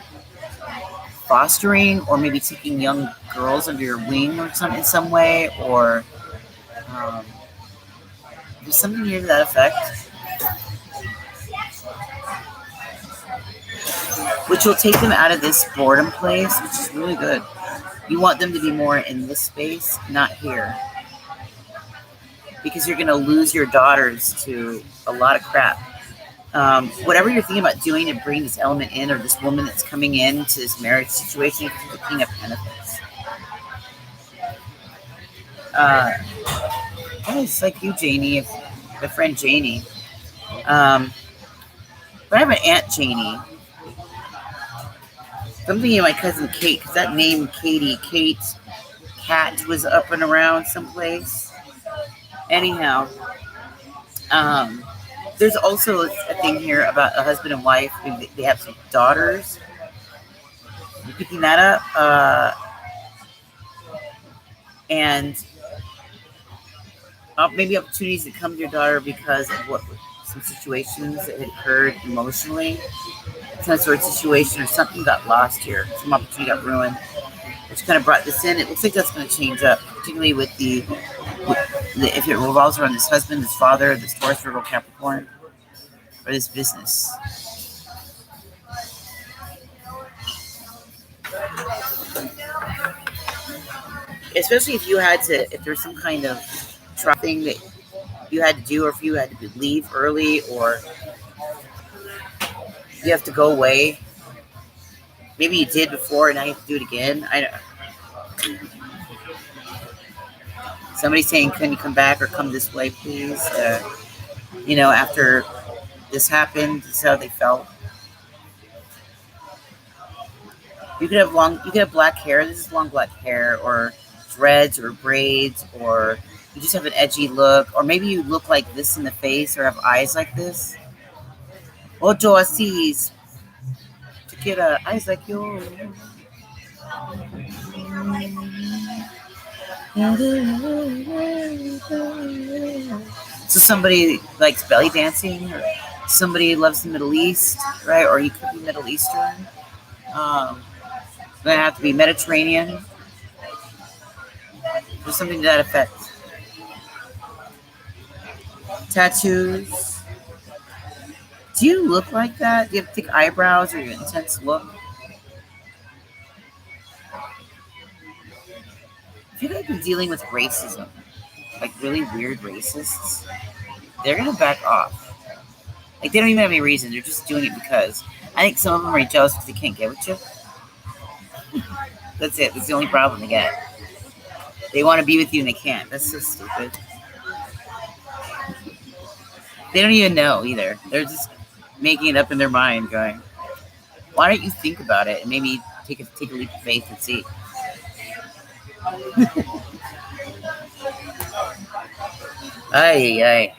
fostering or maybe taking young girls under your wing or something in some way, or there's something here to that effect, which will take them out of this boredom place, which is really good. You want them to be more in this space, not here. Because you're going to lose your daughters to a lot of crap. Whatever you're thinking about doing to bring this element in, or this woman that's coming into this marriage situation, the King of Pentacles. It's like you, Janie, my friend Janie. But I have an Aunt Janie. I'm thinking of my cousin Kate, because that name Kate Cat was up and around someplace. Anyhow, There's also a thing here about a husband and wife. They have some daughters. You picking that up? And maybe opportunities that come to your daughter because of some situations that had occurred emotionally. Some sort of situation or something got lost here. Some opportunity got ruined, which kind of brought this in. It looks like that's going to change up, particularly with if it revolves around this husband, this father, this Taurus, Virgo, Capricorn, or this business. Especially if there's some kind of thing that you had to do, or if you had to leave early, or you have to go away. Maybe you did before and now you have to do it again. I don't. Somebody's saying, can you come back or come this way, please? After this happened, this is how they felt. You could have black hair. This is long black hair, or dreads, or braids, or you just have an edgy look, or maybe you look like this in the face, or have eyes like this. Ocho asís. Tequila, eyes like yours. So somebody likes belly dancing, or somebody loves the Middle East, right? Or you could be Middle Eastern. It's going to have to be Mediterranean. There's something to that effect. Tattoos. Do you look like that? Do you have thick eyebrows or your intense look? If you guys been dealing with racism, like really weird racists, they're going to back off. Like, they don't even have any reason. They're just doing it because. I think some of them are jealous because they can't get with you. That's it. That's the only problem they get. They want to be with you and they can't. That's so stupid. They don't even know either. They're just making it up in their mind, going, why don't you think about it and maybe take a leap of faith and see. Ay.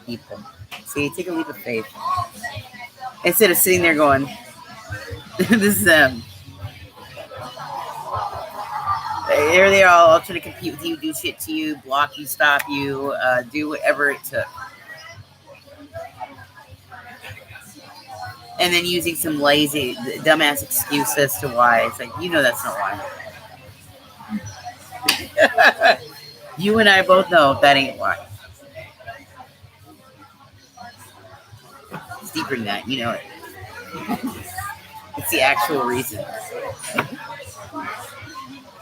People. See, take a leap of faith. Instead of sitting there going, this is them. Here they are all trying to compete with you, do shit to you, block you, stop you, do whatever it took. And then using some lazy, dumbass excuse as to why. It's like, that's not why. You and I both know that ain't why. It's deeper than that, you know it. It's the actual reason.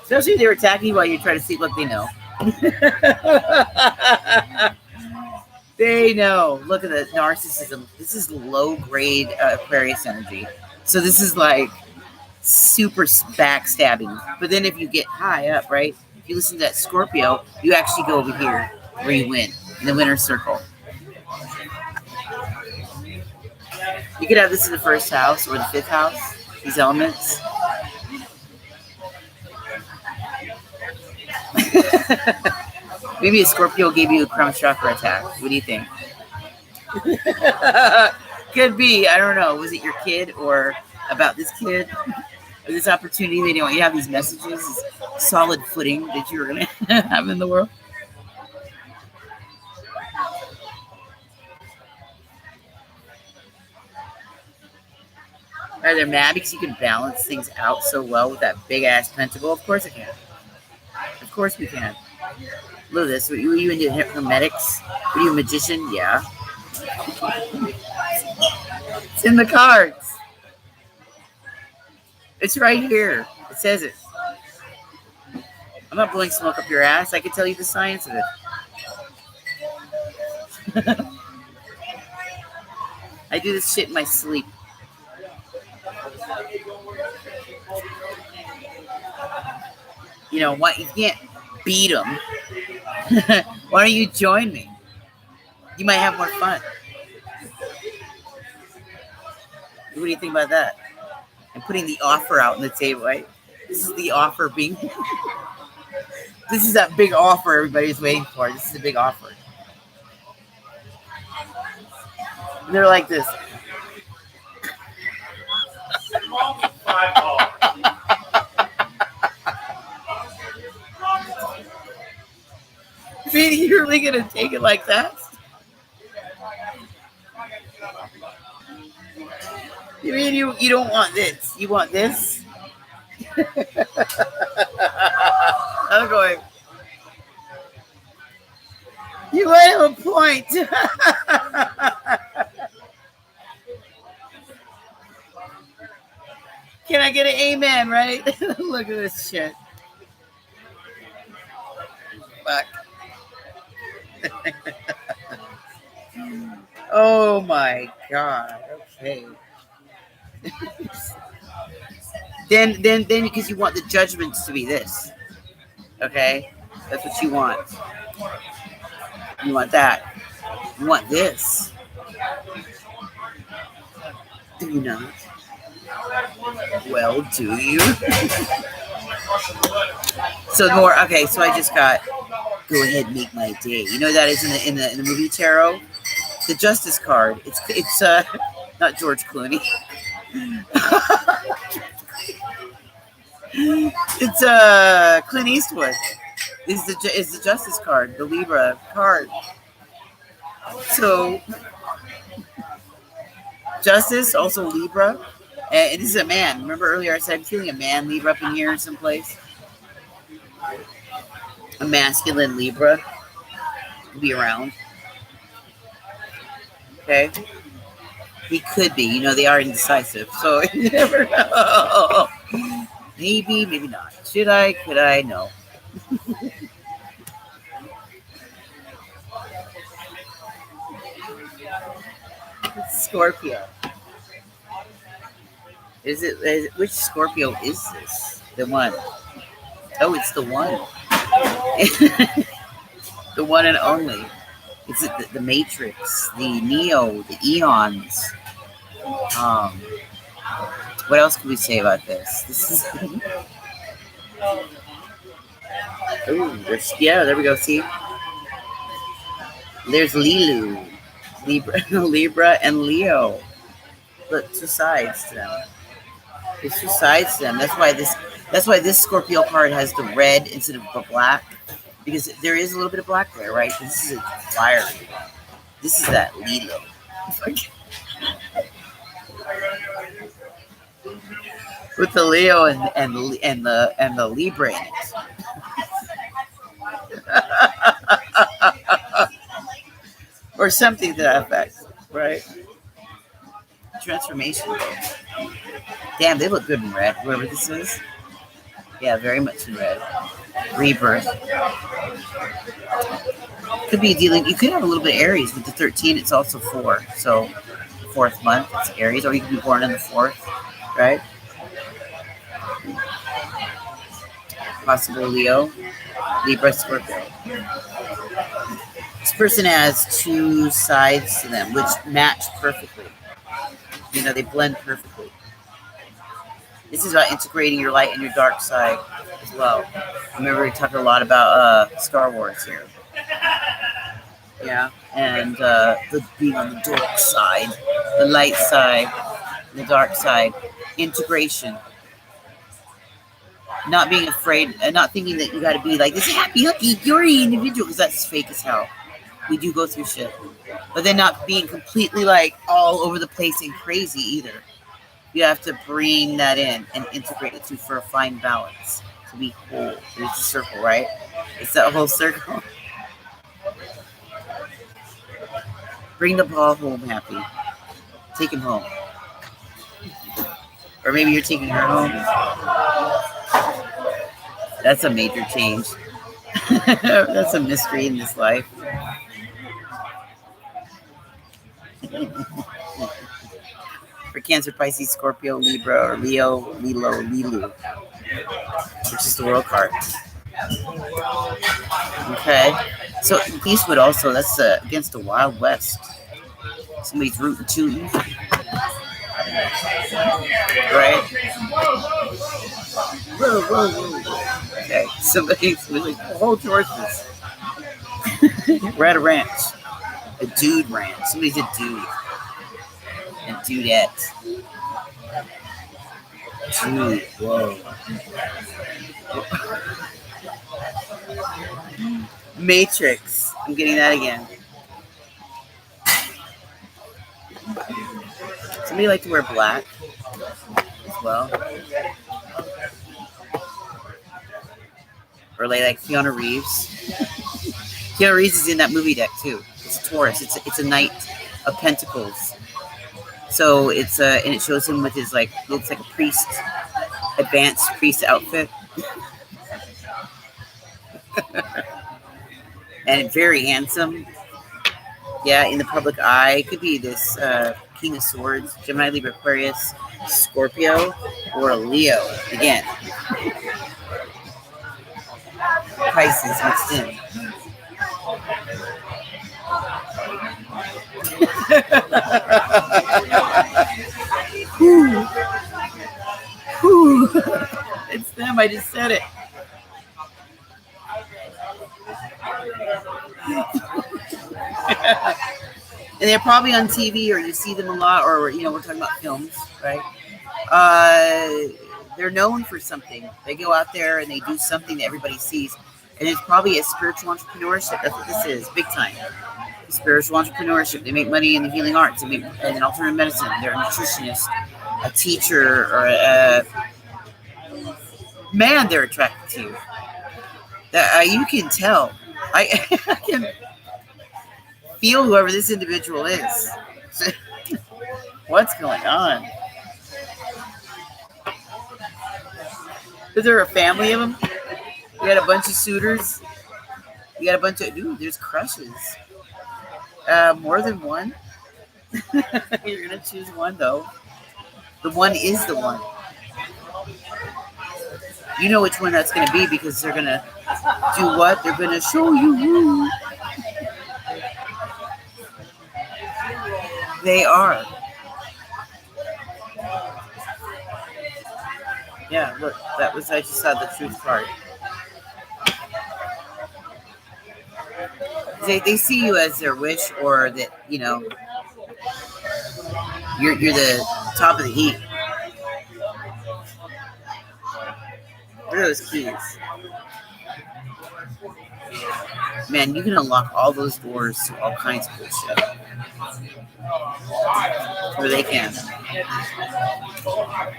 Especially if they were attacking you while you're trying to sleep, like they know. They know. Look at the narcissism. This is low-grade Aquarius energy. So this is like super backstabbing. But then if you get high up, right? If you listen to that Scorpio, you actually go over here where you win, in the winner's circle. You could have this in the first house or the fifth house, these elements. Maybe a Scorpio gave you a crown chakra attack. What do you think? Could be. I don't know. Was it your kid or about this kid? Or this opportunity they don't want you to have these messages, this solid footing that you're going to have in the world? Are they mad because you can balance things out so well with that big ass pentacle? Of course I can. Of course we can. Look at this. Were you into hermetics? Were you a magician? Yeah. It's in the cards. It's right here. It says it. I'm not blowing smoke up your ass. I can tell you the science of it. I do this shit in my sleep. You know what? You can't beat them. Why don't you join me? You might have more fun. What do you think about that? I'm putting the offer out on the table, right? This is the offer being... This is that big offer everybody's waiting for. This is a big offer. And they're like this. Meaning you're really gonna take it like that? You mean you don't want this? You want this? I'm going. You might have a point. Can I get an amen, right? Look at this shit. Fuck. Oh my god. Okay. then because you want the judgments to be this. Okay? That's what you want. You want that. You want this. Do you not? Well, do you? So more. Okay, so I just got. Go ahead, and make my day. You know that is in the movie Tarot, the Justice card. It's not George Clooney. It's Clint Eastwood. Is the Justice card, the Libra card. So Justice, also Libra, and this is a man. Remember earlier I said I'm feeling a man Libra up in here someplace. A masculine Libra will be around. Okay, he could be. You know they are indecisive, so you never know. Maybe, maybe not. Should I? Could I? No. Scorpio. Is it? Which Scorpio is this? The one. Oh, it's the one. The one and only. Is it the Matrix, the Neo, the Eons? What else can we say about this? This is. Ooh, yeah, there we go. See, there's Lilu, Libra, and Leo. Look, two sides to them. There's two sides to them. That's why this Scorpio card has the red instead of the black, because there is a little bit of black there, right? This is a fire. This is that Lilo. With the Leo and the Libra in it. Or something to that effect, right? Transformation. Damn, they look good in red, whoever this is. Yeah, very much in red. Rebirth. Could be dealing, you could have a little bit of Aries with the 13, it's also 4. So, the 4th month, it's Aries, or you could be born on the 4th, right? Possible Leo, Libra, Scorpio. This person has two sides to them, which match perfectly. You know, they blend perfectly. This is about integrating your light and your dark side as well. Remember, we talked a lot about Star Wars here. Yeah, and the being on the dark side, the light side, the dark side, integration. Not being afraid, and not thinking that you got to be like this happy, hooky, yuri individual, because that's fake as hell. We do go through shit, but then not being completely like all over the place and crazy either. You have to bring that in and integrate it for a fine balance to be whole. It's a circle, right? It's that whole circle. Bring the ball home happy. Take him home. Or maybe you're taking her home. That's a major change. That's a mystery in this life. For Cancer, Pisces, Scorpio, Libra, or Leo, Lilo, Lilu, which is the World card. Okay. So Eastwood also, that's against the Wild West. Somebody's rootin' tootin'. Right? Whoa, whoa, whoa. Okay. Somebody's like, hold horses. We're at a ranch. A dude ranch. Somebody's a dude. and dudette. Dude, whoa. Matrix. I'm getting that again. Somebody like to wear black as well. Or like Keanu Reeves. Keanu Reeves is in that movie deck too. It's a Taurus. It's a Knight of Pentacles. So it's and it shows him with his looks like a priest, advanced priest outfit. And very handsome. Yeah, in the public eye. Could be this King of Swords, Gemini, Libra, Aquarius, Scorpio, or a Leo. Again, Pisces mixed in. Whew. Whew. It's them. I just said it. And they're probably on TV, or you see them a lot, or we're talking about films, right? They're known for something. They go out there and they do something that everybody sees, and it's probably a spiritual entrepreneurship. That's what this is, big time. Spiritual entrepreneurship. They make money in the healing arts. They make in alternative medicine. They're a nutritionist, a teacher, or a man. They're attracted to. That you can tell. I can feel whoever this individual is. What's going on? Is there a family of them? You got a bunch of suitors. You got a bunch of there's crushes. More than one. You're gonna choose one though. The one is the one. You know which one that's gonna be because they're gonna do what? They're gonna show you who. They are. Yeah, look, I just saw the truth card. They see you as their wish, or that, you're the top of the heap. What are those keys? Man, you can unlock all those doors to all kinds of bullshit. Or they can.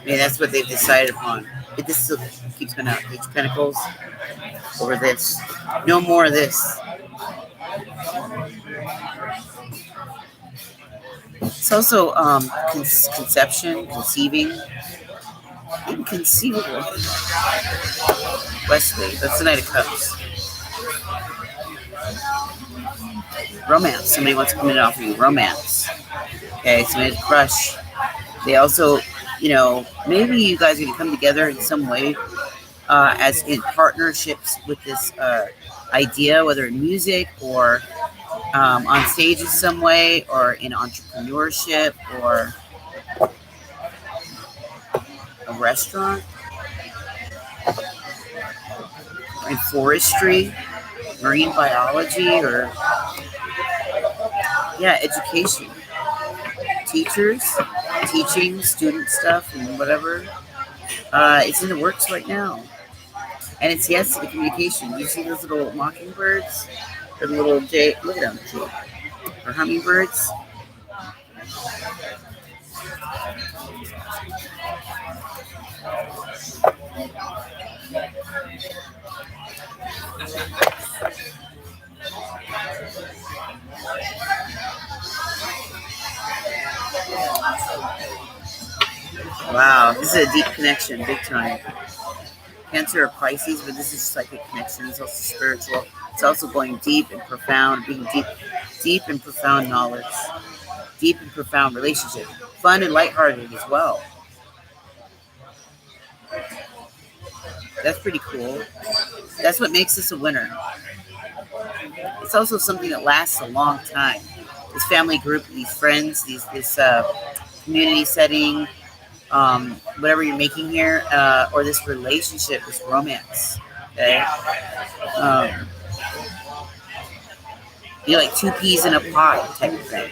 Man, that's what they've decided upon. This still keeps going out. Page of Pentacles over this. No more of this. It's also conception, conceiving, inconceivable. Wesley, that's the Knight of Cups. Romance. Somebody wants to come in and offer you romance. Okay, somebody's a crush. They also, maybe you guys are going to come together in some way as in partnerships with this idea, whether in music or on stage in some way, or in entrepreneurship, or a restaurant, or in forestry, marine biology, or education, teachers, teaching, student stuff, and whatever. It's in the works right now, and it's yes to the communication. You see those little mockingbirds? Or the little jay, look at them, or hummingbirds. Wow, this is a deep connection, big time. Cancer or Pisces, but this is psychic connection. It's also spiritual. It's also going deep and profound, being deep and profound knowledge, deep and profound relationship, fun and lighthearted as well. That's pretty cool. That's what makes this a winner. It's also something that lasts a long time. This family group, these friends, this community setting, whatever you're making here, or this relationship, this romance. Okay. You're like two peas in a pod type of thing.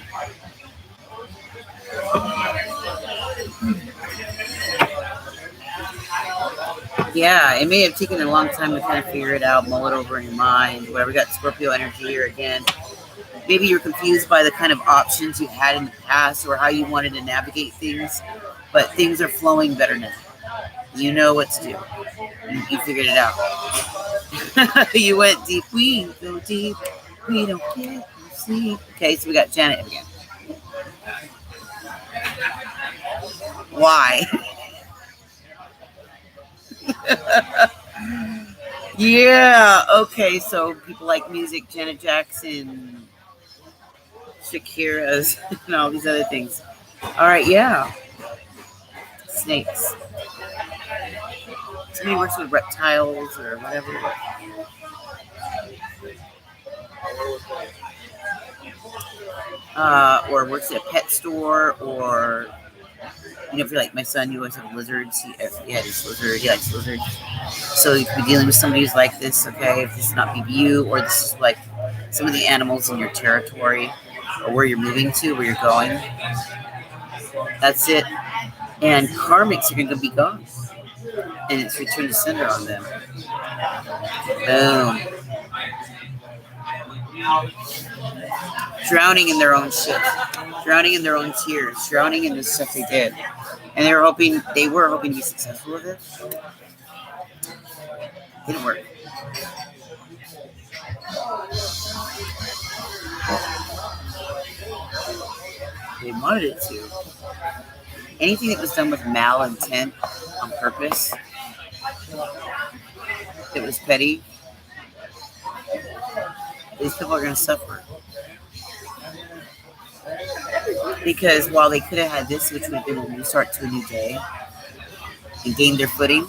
Yeah, it may have taken a long time to kind of figure it out, mull it over in your mind, whatever. We got Scorpio energy here again. Maybe you're confused by the kind of options you had in the past or how you wanted to navigate things, but things are flowing better now. You know what to do. You figured it out. You went deep. We go deep. We don't get no sleep. Okay, so we got Janet again. Why? Yeah, okay, so people like music, Janet Jackson, Shakira's, and all these other things. All right, yeah. Snakes. Somebody works with reptiles or whatever. Or works at a pet store, or if you're like my son, you always have lizards. He had his lizard. He likes lizards. So you could be dealing with somebody who's like this. Okay, if this is not BBU, or this is like some of the animals in your territory, or where you're moving to, where you're going. That's it. And karmics are going to be gone, and it's return to sender on them. Boom. Drowning in their own shit, drowning in their own tears, drowning in the stuff they did, and they were hoping to be successful with it. Didn't work. They wanted it to. Anything that was done with malintent on purpose, it was petty. These people are going to suffer. Because while they could have had this, which would have been a new start to a new day, and gained their footing,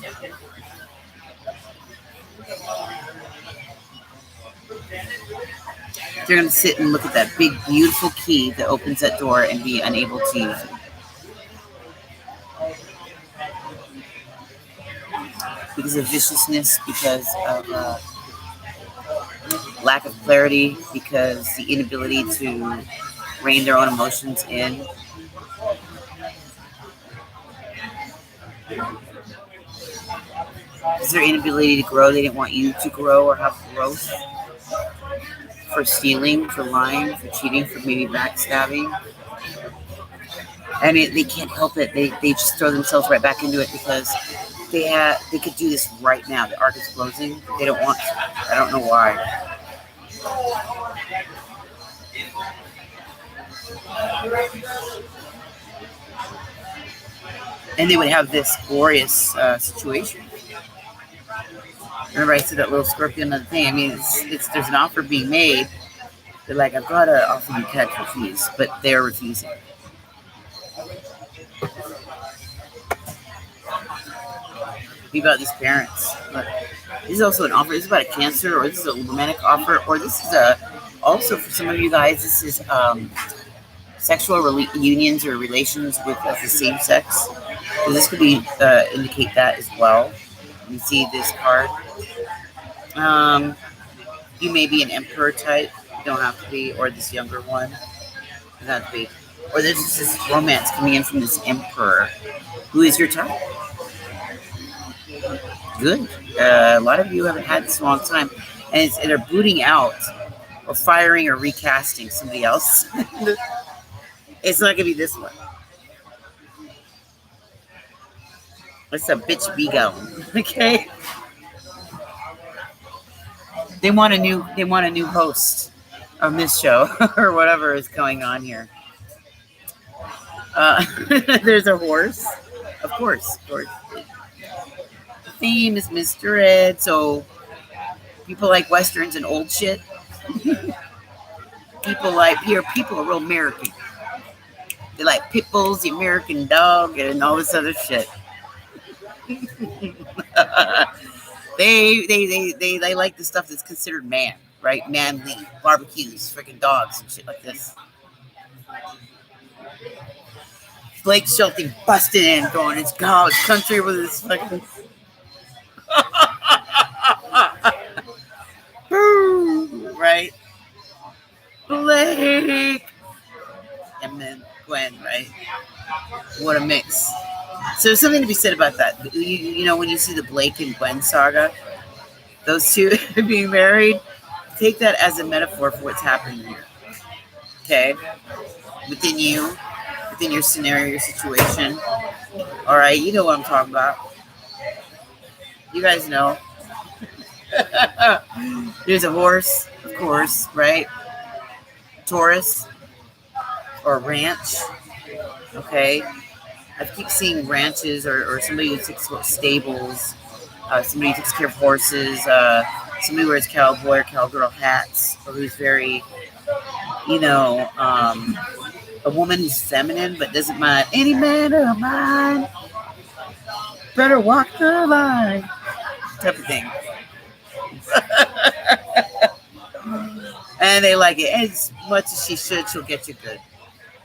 they're going to sit and look at that big, beautiful key that opens that door and be unable to use it. Because of viciousness, because of lack of clarity, because the inability to rein their own emotions in. Because their inability to grow, they didn't want you to grow or have growth. For stealing, for lying, for cheating, for maybe backstabbing. And they can't help it. They just throw themselves right back into it because they could do this right now. The arc is closing. They don't want to. I don't know why. And they would have this glorious situation. Remember I said that little scorpion other thing? I mean, it's there's an offer being made. They're like, I've got to offer you catch fees, but they're refusing. Be about these parents. But this is also an offer. This is about a Cancer, or this is a romantic offer, or this is also for some of you guys, this is sexual unions or relations with the same sex. So this could be indicate that as well. You see this card. You may be an emperor type. You don't have to be, or this younger one. You don't have to be. Or this is this romance coming in from this emperor. Who is your type? Good. A lot of you haven't had this in a long time. And they're booting out or firing or recasting somebody else. It's not going to be this one. It's a bitch be going. Okay? They want a new host on this show or whatever is going on here. There's a horse. Of course. The theme is Mr. Ed, so people like westerns and old shit. People are real American. They like pit bulls, the American dog, and all this other shit. They like the stuff that's considered man, right? Manly, barbecues, freaking dogs and shit like this. Blake Shelton busted in, going, it's college country with his fucking. Right? Blake! And then Gwen, right? What a mix. So there's something to be said about that. You know, when you see the Blake and Gwen saga, those two being married, take that as a metaphor for what's happening here. Okay? Within you, within your scenario, your situation. All right, you know what I'm talking about. You guys know. There's a horse, of course, right? Taurus or ranch. Okay? I keep seeing ranches or somebody who takes stables, somebody who takes care of horses, somebody who wears cowboy or cowgirl hats, or who's very, you know, a woman who's feminine but doesn't mind any man of mine. Better walk the line, type of thing. And they like it. And as much as she should, she'll get you good.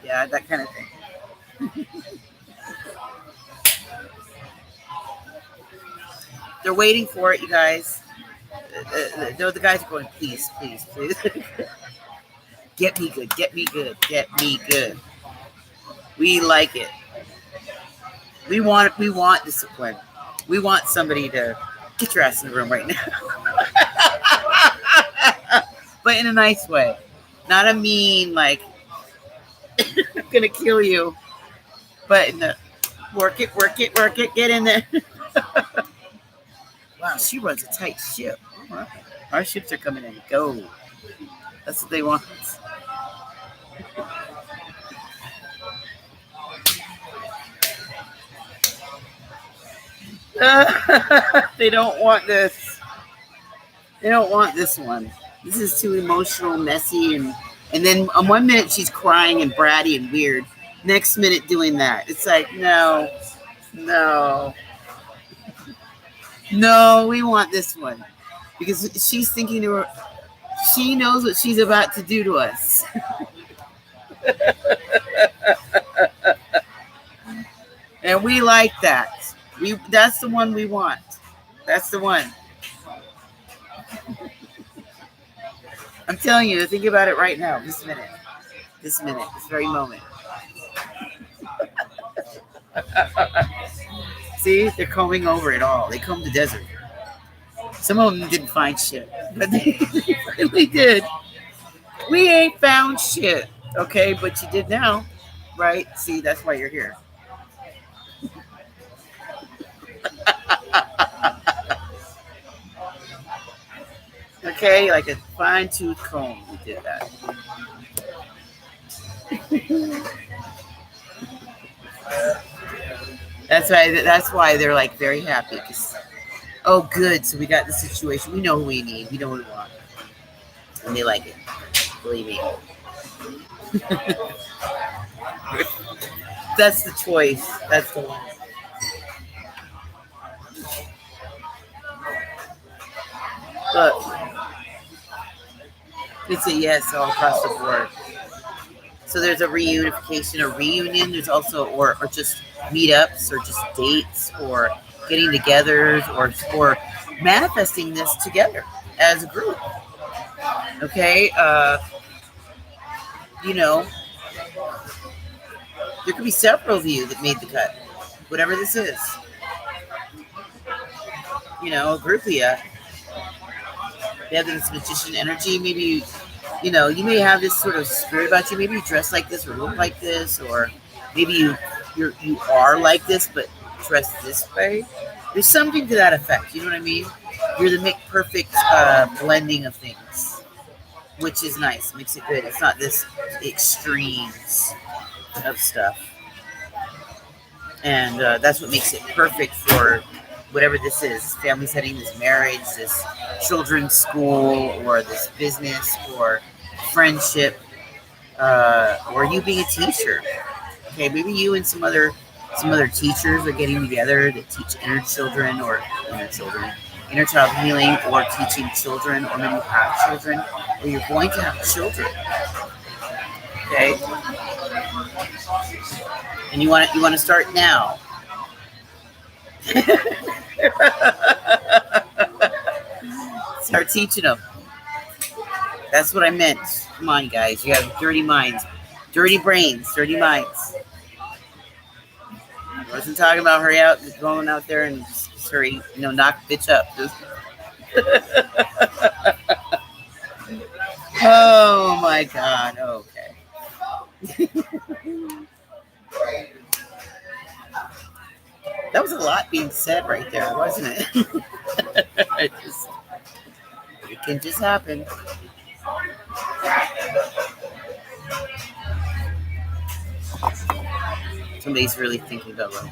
Yeah, that kind of thing. They're waiting for it, you guys. The guys are going, please, please, please. Get me good, get me good, get me good. We like it. We want discipline. We want somebody to get your ass in the room right now. But in a nice way. Not a mean, like, I'm going to kill you. But in the, work it, get in there. Wow, she runs a tight ship. Our ships are coming in. Go. That's what they want. They don't want this. They don't want this one. This is too emotional, messy, and then on one minute she's crying and bratty and weird. Next minute doing that. It's like, no, we want this one. Because she's thinking to her, she knows what she's about to do to us. And we like that. That's the one we want. That's the one. I'm telling you, think about it right now, this minute, this very moment. See, they're combing over it all. They combed the desert. Some of them didn't find shit, but they really did. We ain't found shit, okay? But you did now, right? See, that's why you're here. Okay, like a fine-tooth comb, we did that. That's why they're like very happy. Because, oh, good. So we got the situation. We know who we need. We know what we want, and they like it. Believe me. That's the choice. That's the one. Look, it's a yes all across the board. So there's a reunification, a reunion. There's also, or just meetups, or just dates, or getting togethers, or manifesting this together as a group. Okay, you know, there could be several of you that made the cut, whatever this is. You know, a group of you. They have this magician energy. Maybe, you know, you may have this sort of spirit about you. Maybe you dress like this or look like this, or maybe you are like this but dress this way. There's something to that effect. You know what I mean? You're the perfect blending of things, which is nice. Makes it good. It's not this extremes of stuff, and that's what makes it perfect for whatever this is, family setting, this marriage, this children's school, or this business, or friendship, or you being a teacher. Okay, maybe you and some other teachers are getting together to teach inner child healing, or teaching children, or maybe you have children, or you're going to have children. Okay, and you want to start now. Start teaching them. That's what I meant. Come on, guys. You have dirty minds. Dirty brains, dirty minds. I wasn't talking about hurry out, going out there and just hurry, knock bitch up. Oh my God. Okay. That was a lot being said right there, wasn't it? It can just happen. Somebody's really thinking about love.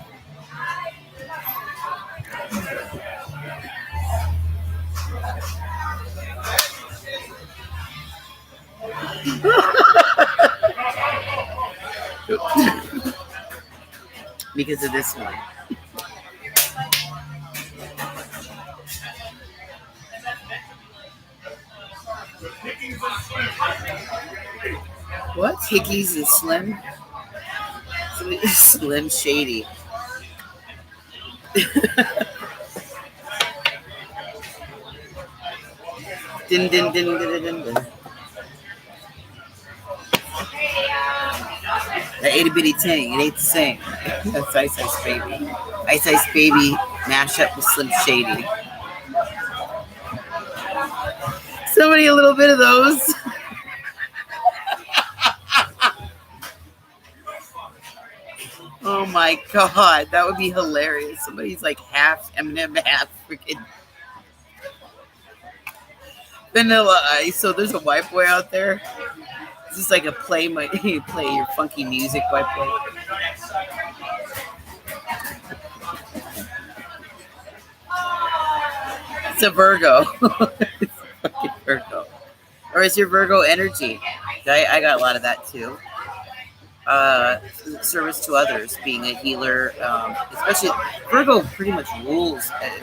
Because of this one. What? Hickeys and Slim? Slim Shady. Din, din, din, din, din, din. That itty bitty ting, it ain't the same. That's Ice Ice Baby. Ice Ice Baby mash up with Slim Shady. Somebody a little bit of those. Oh my God, that would be hilarious. Somebody's like half Eminem, half freaking Vanilla Ice. So there's a white boy out there. This is like a play your funky music white boy. It's a Virgo. It's a fucking Virgo. Or is your Virgo energy? I got a lot of that too. Service to others, being a healer, especially Virgo pretty much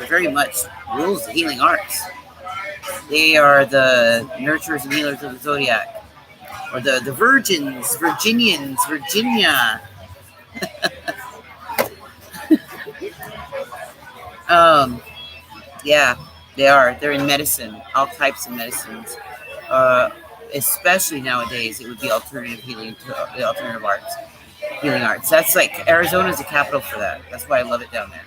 very much rules the healing arts. They are the nurturers and healers of the zodiac, or the virgins, Virginians, Virginia. Yeah, they are. They're in medicine, all types of medicines. Especially nowadays, it would be alternative healing, the alternative arts, healing arts. That's like Arizona's the capital for that. That's why I love it down there.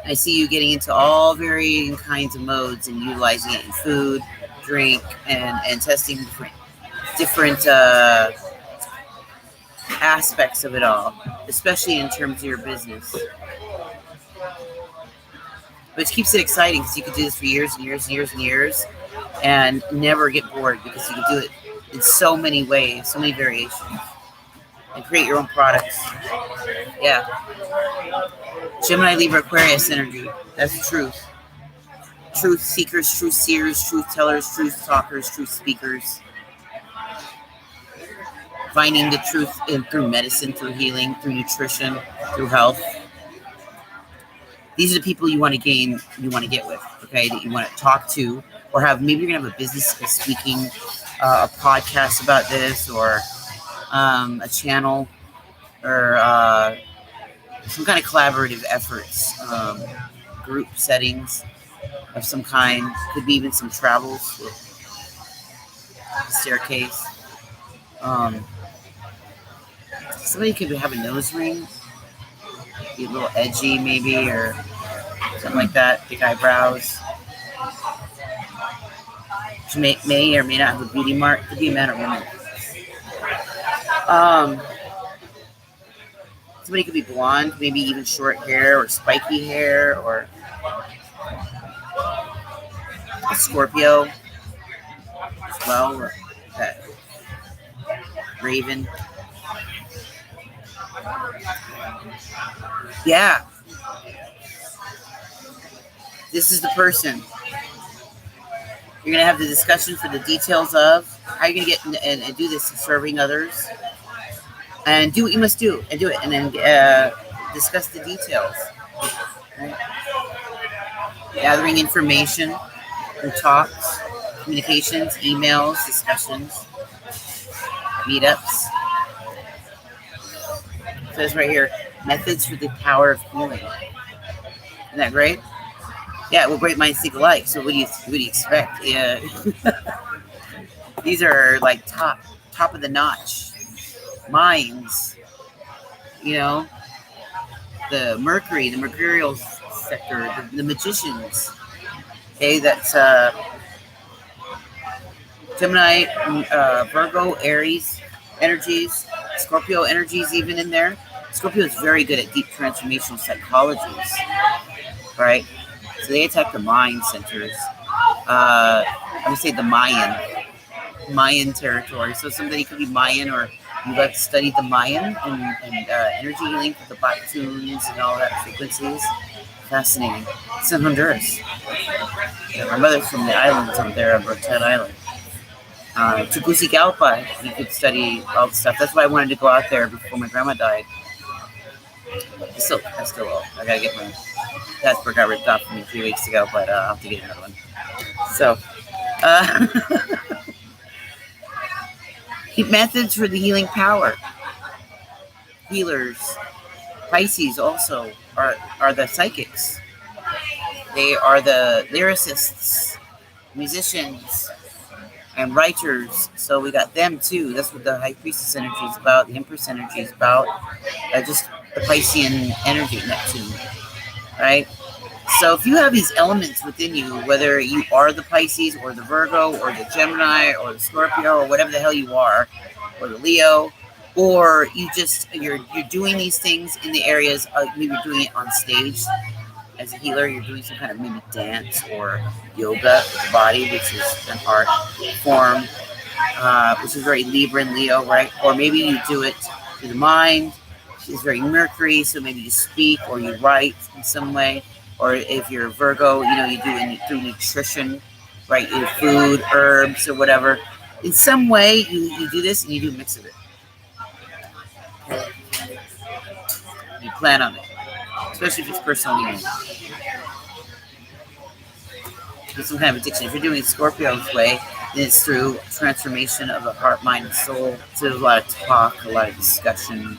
I see you getting into all varying kinds of modes and utilizing it in food, drink, and testing different aspects of it all, especially in terms of your business. Which keeps it exciting because you could do this for years and years and years and years and never get bored because you can do it in so many ways, so many variations, and create your own products. Yeah. Gemini, Libra, Aquarius energy. That's the truth. Truth seekers, truth seers, truth tellers, truth talkers, truth speakers. Finding the truth through medicine, through healing, through nutrition, through health. These are the people you want to get with, okay, that you want to talk to, or have. Maybe you're going to have a business speaking, a podcast about this, or a channel, or some kind of collaborative efforts, group settings of some kind. Could be even some travels with a staircase. Somebody could have a nose ring, be a little edgy maybe, or something like that. Big eyebrows. She may or may not have a beauty mark. Could be a man or woman. Somebody could be blonde, maybe even short hair or spiky hair, or a Scorpio as well, or that Raven. Yeah. This is the person. You're going to have the discussion for the details of how you're going to get and do this, serving others. And do what you must do, and do it. And then discuss the details. Right? Gathering information through talks, communications, emails, discussions, meetups. It says right here, methods for the power of healing. Isn't that great? Yeah, well, great minds think alike. So what do you expect? Yeah. These are like top top of the notch minds, you know, the Mercury, the mercurial sector, the magicians. Okay, that's Gemini, Virgo, Aries energies, Scorpio energies even in there. Scorpio is very good at deep transformational psychologies, right? So they attack the mind centers. I would say the Mayan territory. So somebody could be Mayan, or you like to study the Mayan and energy healing with the black tunes and all that frequencies. Fascinating. It's in Honduras. Yeah, my mother's from the islands up there on Rotan Island. Tegucigalpa, you could study all the stuff. That's why I wanted to go out there before my grandma died. I still will. I gotta get my passport got ripped off from me 3 weeks ago, but I'll have to get another one. So, methods for the healing power. Healers. Pisces also are the psychics. They are the lyricists, musicians, and writers. So we got them too. That's what the High Priestess energy is about. The Empress energy is about. Just the Piscean energy, Neptune, right? So if you have these elements within you, whether you are the Pisces or the Virgo or the Gemini or the Scorpio or whatever the hell you are, or the Leo, or you're doing these things in the areas of, maybe you're doing it on stage as a healer, you're doing some kind of maybe dance or yoga with the body, which is an art form, which is very Libra and Leo, right? Or maybe you do it through the mind, which is very Mercury, so maybe you speak or you write in some way. Or if you're a Virgo, you do it through nutrition, right? Your food, herbs, or whatever. In some way, you do this and you do a mix of it. You plan on it, especially if it's personal healing. It's some kind of addiction. If you're doing it Scorpio's way, then it's through transformation of the heart, mind, and soul. So there's a lot of talk, a lot of discussion,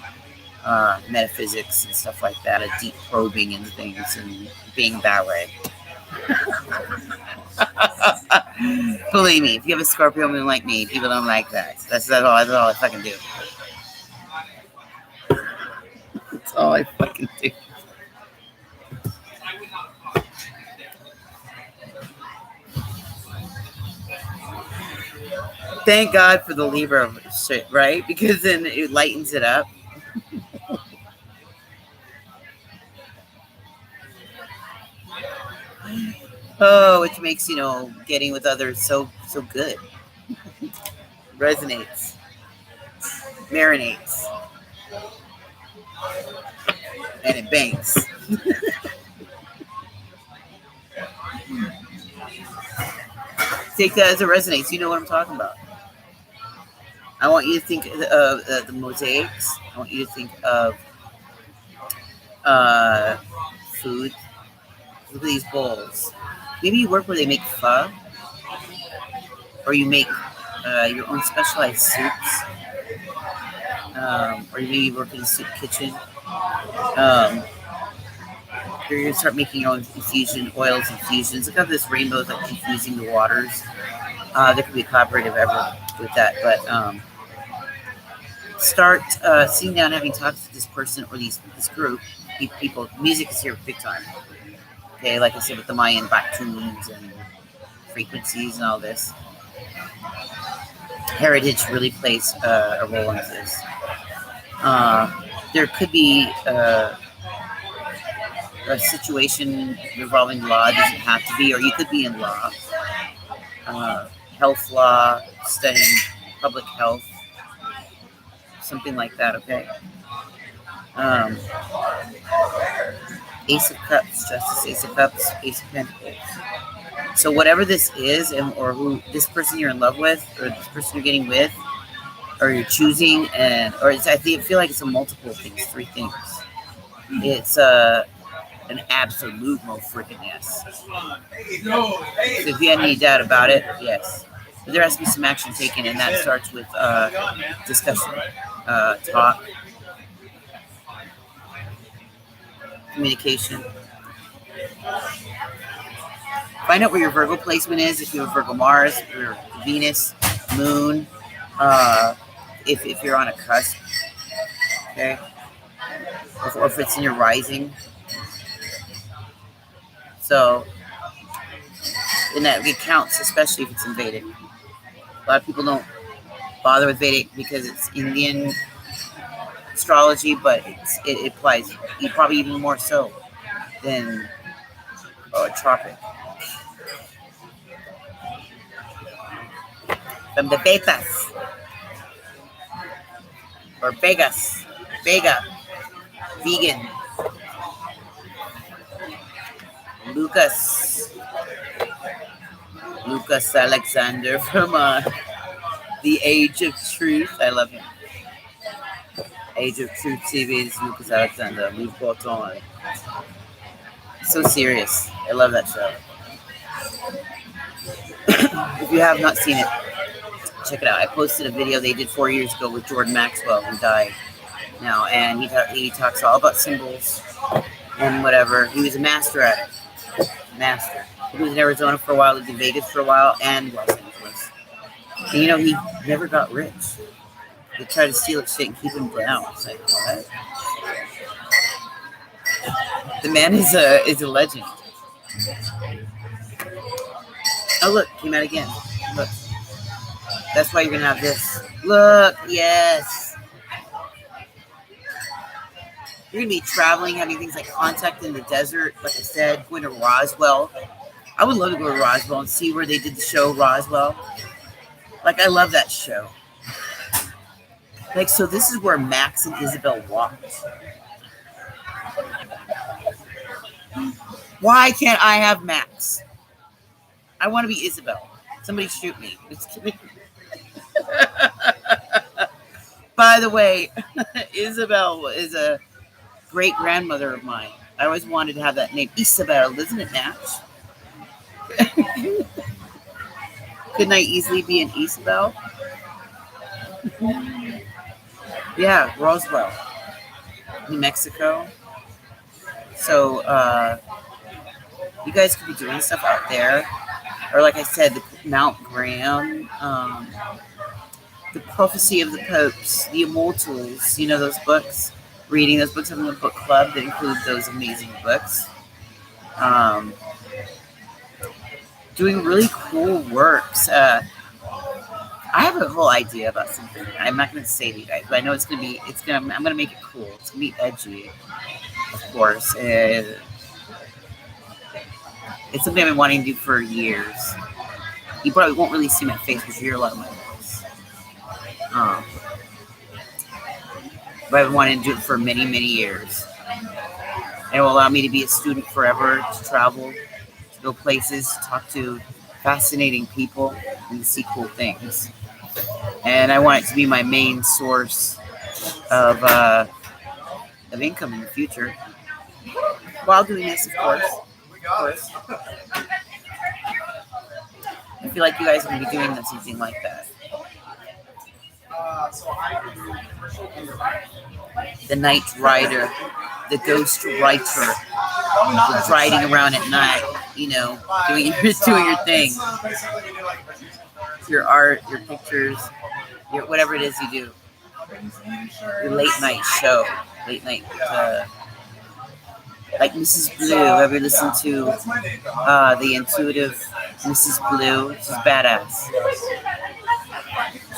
metaphysics and stuff like that, a deep probing into things and being that way. Believe me, if you have a Scorpio moon like me, people don't like that. That's all I fucking do. That's all I fucking do. Thank God for the Libra shit, right? Because then it lightens it up. Oh, which makes, getting with others so good. Resonates. Marinates. And it bangs. Take that as a resonates. You know what I'm talking about. I want you to think of the mosaics. I want you to think of food. Look at these bowls. Maybe you work where they make pho, or you make your own specialized soups, or maybe you work in a soup kitchen. You're going to start making your own infusion, oils, infusions. Look how this rainbow is like infusing the waters. There could be a collaborative effort with that, but start sitting down, having talks with this person or this group, people. Music is here big time. Okay, like I said, with the Mayan back tunes and frequencies and all this. Heritage really plays a role in this. There could be a situation involving law. It doesn't have to be, or you could be in law. Health law, studying public health, something like that, okay? Ace of Cups, Justice, Ace of Cups, Ace of Pentacles. So whatever this is, or who this person you're in love with, or this person you're getting with, or you're choosing, I feel like it's a multiple things, 3 things. It's an absolute freaking yes. So if you had any doubt about it, yes. But there has to be some action taken, and that starts with discussion, talk, communication. Find out where your Virgo placement is. If you have Virgo Mars, your Venus, Moon, if you're on a cusp, okay, or if it's in your rising. So, and that it counts, especially if it's in Vedic. A lot of people don't bother with Vedic because it's Indian astrology, but it applies probably even more so than tropic. From the Betas or Vegas, Vega, vegan, Lucas Alexander from The Age of Truth. I love him. Age of Truth TV's Lucas Alexander. We've got on. So serious. I love that show. If you have not seen it, check it out. I posted a video they did 4 years ago with Jordan Maxwell, who died now, and he talks all about symbols and whatever. He was a master at it. Master. He was in Arizona for a while, lived in Vegas for a while, and Los Angeles. And, you know, he never got rich. They tried to steal his shit and keep him down. It's like, what? The man is a legend. Oh, look, came out again. Look. That's why you're going to have this. Look, yes. You're going to be traveling, having things like contact in the desert. Like I said, going to Roswell. I would love to go to Roswell and see where they did the show Roswell. Like, I love that show. Like, so this is where Max and Isabel walked. Why can't I have Max? I want to be Isabel. Somebody shoot me. Just kidding. By the way, Isabel is a great grandmother of mine. I always wanted to have that name, Isabel. Doesn't it match? Couldn't I easily be an Isabel? Yeah, Roswell, New Mexico. So you guys could be doing stuff out there. Or like I said, the Mount Graham, the Prophecy of the Popes, the Immortals, you know those books? Reading those books, having a book club that includes those amazing books. Doing really cool works. I have a whole idea about something. I'm not going to say to you guys, but I know I'm going to make it cool. It's going to be edgy, of course. It's something I've been wanting to do for years. You probably won't really see my face because you hear a lot of my voice. But I've been wanting to do it for many, many years. And it will allow me to be a student forever, to travel, to go places, to talk to fascinating people, and to see cool things. And I want it to be my main source of income in the future. While doing this, of course. I feel like you guys are going to be doing something like that. The night rider, the ghost writer, the riding around at night, you know, doing your thing. Your art, your pictures, your whatever it is you do. Your late night show, late night. Like Mrs. Blue. Ever listen to the intuitive Mrs. Blue? She's badass.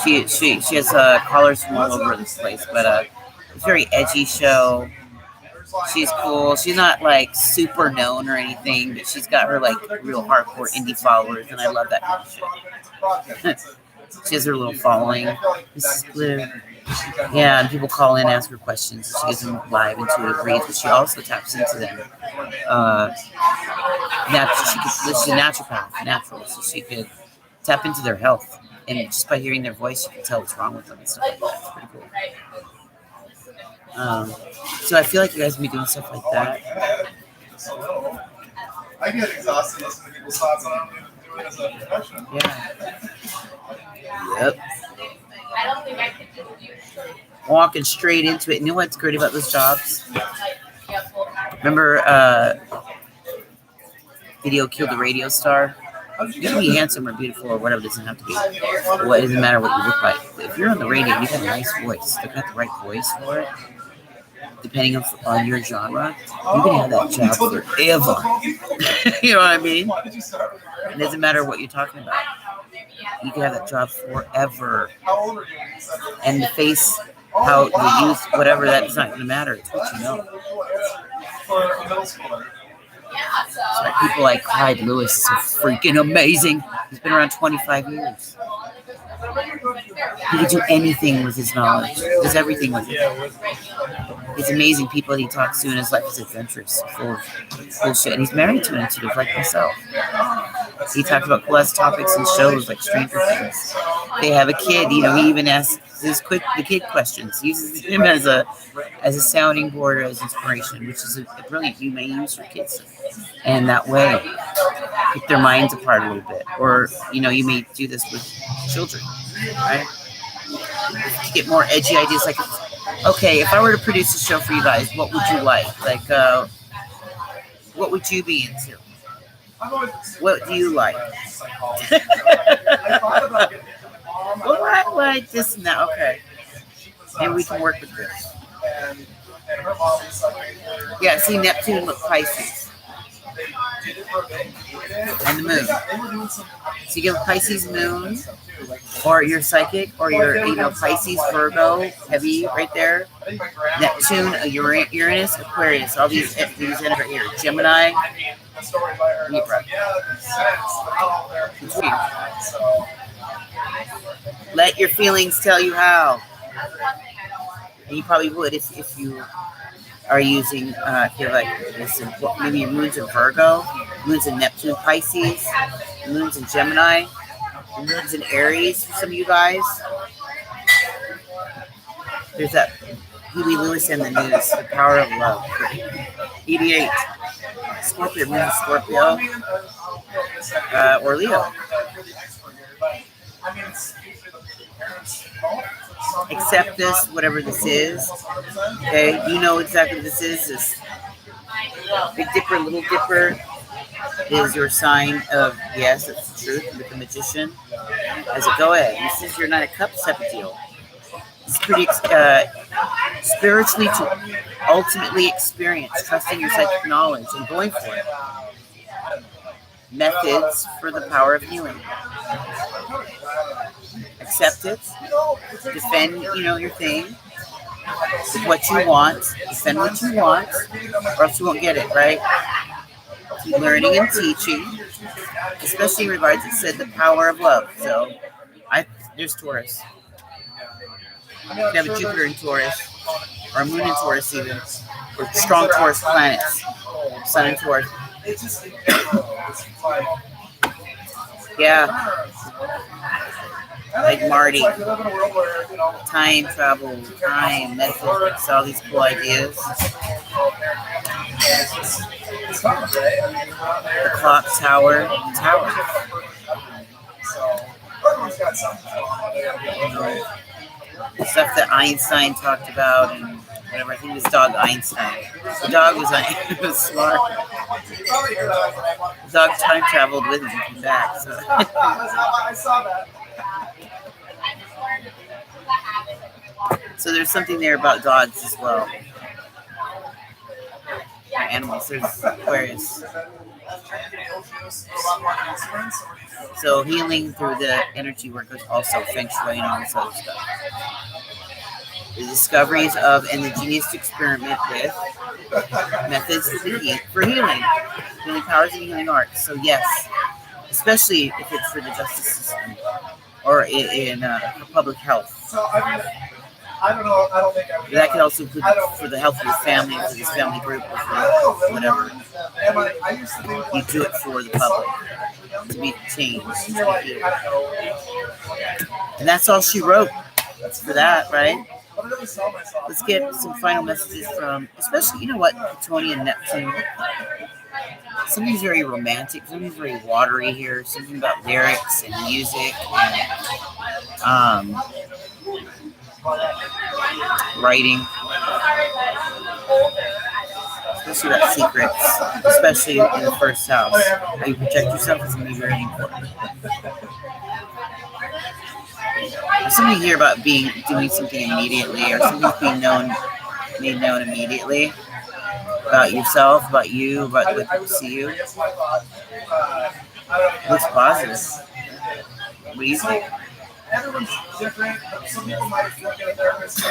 She has callers from all over this place, but it's a very edgy show. She's cool. She's not like super known or anything, but she's got her like real hardcore indie followers, and I love that kind of shit. She has her little following. Mrs. Blue. Yeah, and people call in and ask her questions. She gives them live intuitive reads, but she also taps into them. She's a natural, so she could tap into their health. And just by hearing their voice, you can tell what's wrong with them and stuff like that. It's pretty cool. So I feel like you guys will be doing stuff like that. I get exhausted listening to people's thoughts, and I don't even do it as a profession. Yeah. Yep. Walking straight into it. You know what's great about those jobs? Remember Video Killed the Radio Star? You can be handsome or beautiful or whatever. It doesn't have to be. Well, it doesn't matter what you look like. If you're on the radio, you got a nice voice. You got the right voice for it. Depending on your genre, you can have that job forever. You know what I mean? It doesn't matter what you're talking about. You can have that job forever. And the face, how you use whatever, that's not going to matter. It's what you know. So people like Clyde Lewis is so freaking amazing. He's been around 25 years. He can do anything with his knowledge. He does everything with it. He's amazing. People he talks to in his life is adventurous, full of bullshit. And he's married to an intuitive like myself. He talks about cool topics and shows like Stranger Things. They have a kid. He even asks the kid questions. He uses him as a sounding board, as inspiration, which is a brilliant. You may use your kids, and that way pick their minds apart a little bit. Or you may do this with children, right? To get more edgy ideas, like, okay, if I were to produce a show for you guys, what would you like? Like, what would you be into? What do you like? Well, I like this and that. Okay. Maybe we can work with this. Yeah, see, Neptune with Pisces. And the moon. So you get a Pisces moon, or your psychic, or your Pisces, Virgo, heavy right there. Neptune, Uranus, Aquarius, all these energies right here. Gemini, Libra. Let your feelings tell you how. And you probably would if you are using, if you're like this, maybe your moon's in Virgo, moon's in Neptune, Pisces, moon's in Gemini, moon's in Aries for some of you guys. There's that Huey Lewis and the News, The Power of Love. 88. Scorpio, moon in Scorpio, or Leo. Accept this, whatever this is. Okay, you know exactly what this is. This Big Dipper, Little Dipper is your sign of, yes, it's the truth, with the Magician. As a go ahead, this is your Knight of Cups type of deal. It's pretty spiritually to ultimately experience, trusting your psychic knowledge and going for it. Methods for the power of healing. Accept it. Defend, your thing. What you want. Defend what you want, or else you won't get it, right? Keep learning and teaching, especially in regards, it said the power of love. So, there's Taurus. You can have a Jupiter in Taurus, or a moon in Taurus even, or strong Taurus planets, sun in Taurus. Yeah. Like Marty. Time travel, time, metaphysics, all these cool ideas. The clock tower. The stuff that Einstein talked about and whatever. I think it was Dog Einstein. The dog was smart. The dog time traveled with him and came back. So. So there's something there about dogs as well. Animals, there's Aquarius. So healing through the energy work is also Feng Shui and all this other stuff. The discoveries of and the genius to experiment with methods for healing powers and healing arts. So yes, especially if it's for the justice system or in public health. I don't think that could also include for the health of your family, for this family group, or for whatever. You do it for the public to be changed. And that's all she wrote. That's for that, right? Let's get some final messages from, especially, Plutonian and Neptune. Something's very romantic, something's very watery here, something about lyrics and music and writing. especially about secrets, especially in the first house. How you protect yourself is going to be very important. If somebody hear about doing something immediately, or something's made known immediately about yourself, about you, about what people see you, looks positive. What do you think? Everyone's different. Some people might look at a therapist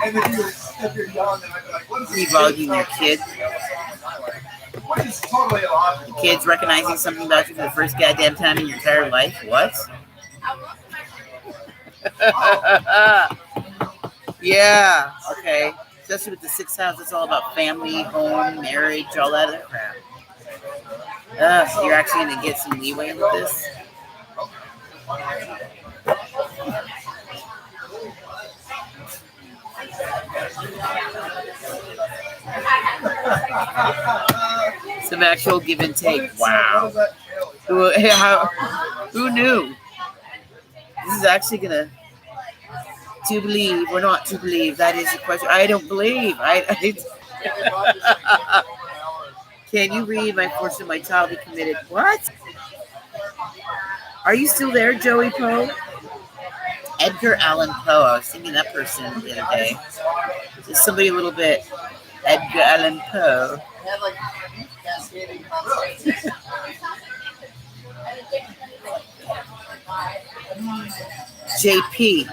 and if you're young, then I'd be like, what is this? Evaluating your kid. Which is totally illogical. The kid's recognizing something about you for the first goddamn time in your entire life. What? Yeah. Okay. Especially with the 6th house, it's all about family, home, marriage, all that other crap. So you're actually going to get some leeway with this? Some actual give and take. Wow. Who knew? This is actually going to believe or not to believe. That is the question. I don't believe. Can you read my fortune of my child be committed? What? Are you still there, Joey Poe? Edgar Allan Poe. I was thinking that person the other day. Just somebody a little bit Edgar Allan Poe. JP.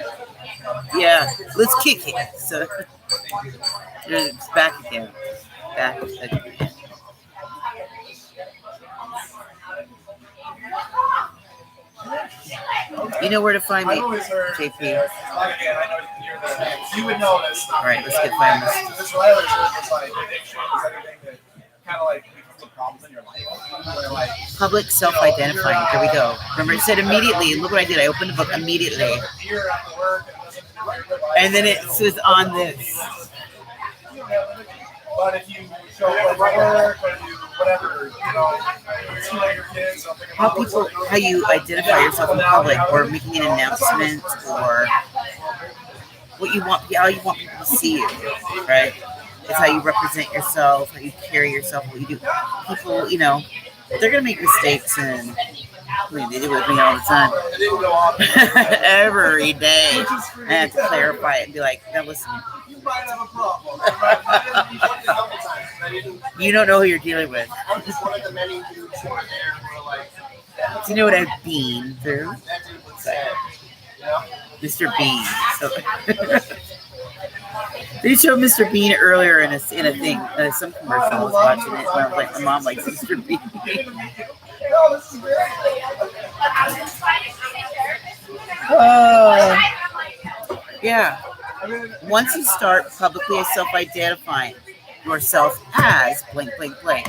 Yeah, let's kick it. So it's back again. Back again. You know where to find me, JP. You would know this. All right, let's get find this. This Riley was like addiction is anything that kind of like becomes a problem in your life. Like public self-identifying. Here we go. Remember, it said immediately. And look what I did. I opened the book immediately. And then it was on this. But if you show up at work or you whatever, your kids, how you identify yourself in public, or making an announcement, or how you want people to see you, right? It's how you represent yourself, how you carry yourself, what you do. People, they're gonna make mistakes, and they do with me all the time. Every day, I have to clarify it and be like, "Now listen, might have a problem. You don't know who you're dealing with. I'm just one of the many dudes who are there who are like, do you know what I've been through? Mr. Bean. So they showed Mr. Bean earlier in a thing, some commercial. I was watching it, and I was like, my mom likes Mr. Bean. Oh, yeah. Once you start publicly self-identifying yourself as blank, blank, blank.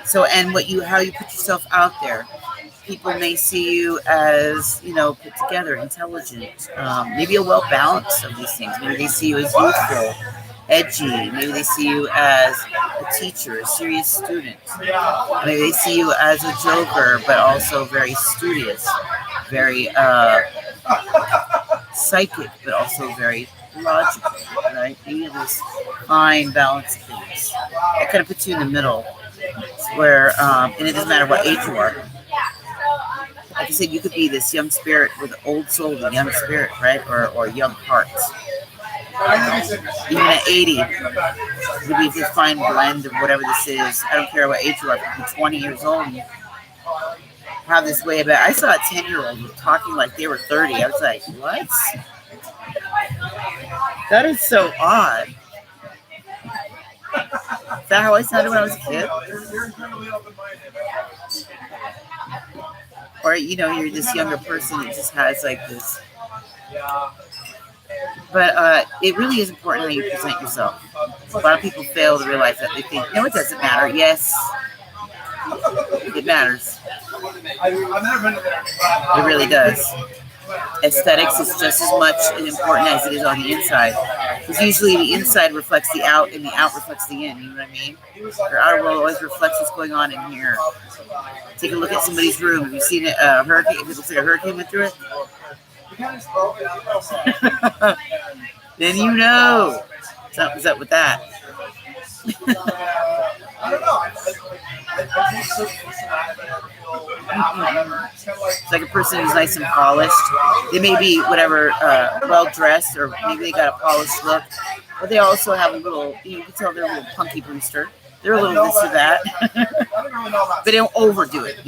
So, and how you put yourself out there, people may see you as, put together, intelligent, maybe a well-balanced of these things. Maybe they see you as youthful, edgy. Maybe they see you as a teacher, a serious student. Maybe they see you as a joker, but also very studious, very psychic, but also very logical, right? You have this fine balance of things. That kind of puts you in the middle, where, and it doesn't matter what age you are. Like I said, you could be this young spirit with an old soul, a young spirit, right? Or young heart. Even at 80, it would be this fine blend of whatever this is. I don't care what age you are. If you're 20 years old and have this way about. I saw a 10-year-old talking like they were 30. I was like, what? That is so odd. Is that how I sounded when I was a kid? Or, you're this younger person that just has like this. But it really is important how you present yourself. A lot of people fail to realize that. They think, it doesn't matter. Yes, it matters. It really does. Aesthetics is just as much important as it is on the inside. Because usually the inside reflects the out and the out reflects the in. You know what I mean? Your outer world always reflects what's going on in here. Take a look at somebody's room. Have you seen a hurricane? If it looks like a hurricane went through it, then you know. Something's up with that. I don't know. I think so. It's like a person who's nice and polished. They may be whatever, well dressed, or maybe they got a polished look, but they also have a little. You can tell they're a little punky booster. They're a little this or that, but they don't overdo it.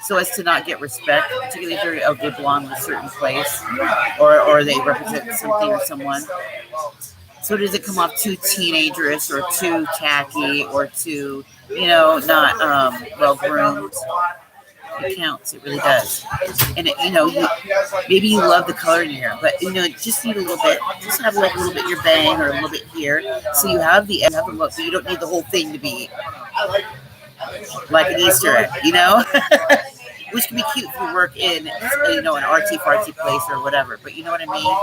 So as to not get respect, particularly if they belong to a certain place, or they represent something or someone. So does it come off too teenagerish or too tacky or too, not well-groomed? It counts. It really does. And, maybe you love the color in your hair, but, just need a little bit. Just have like a little bit in your bang or a little bit here. So you have the look, but you don't need the whole thing to be like an Easter egg, which can be cute if you work in, an artsy-fartsy place or whatever. But you know what I mean?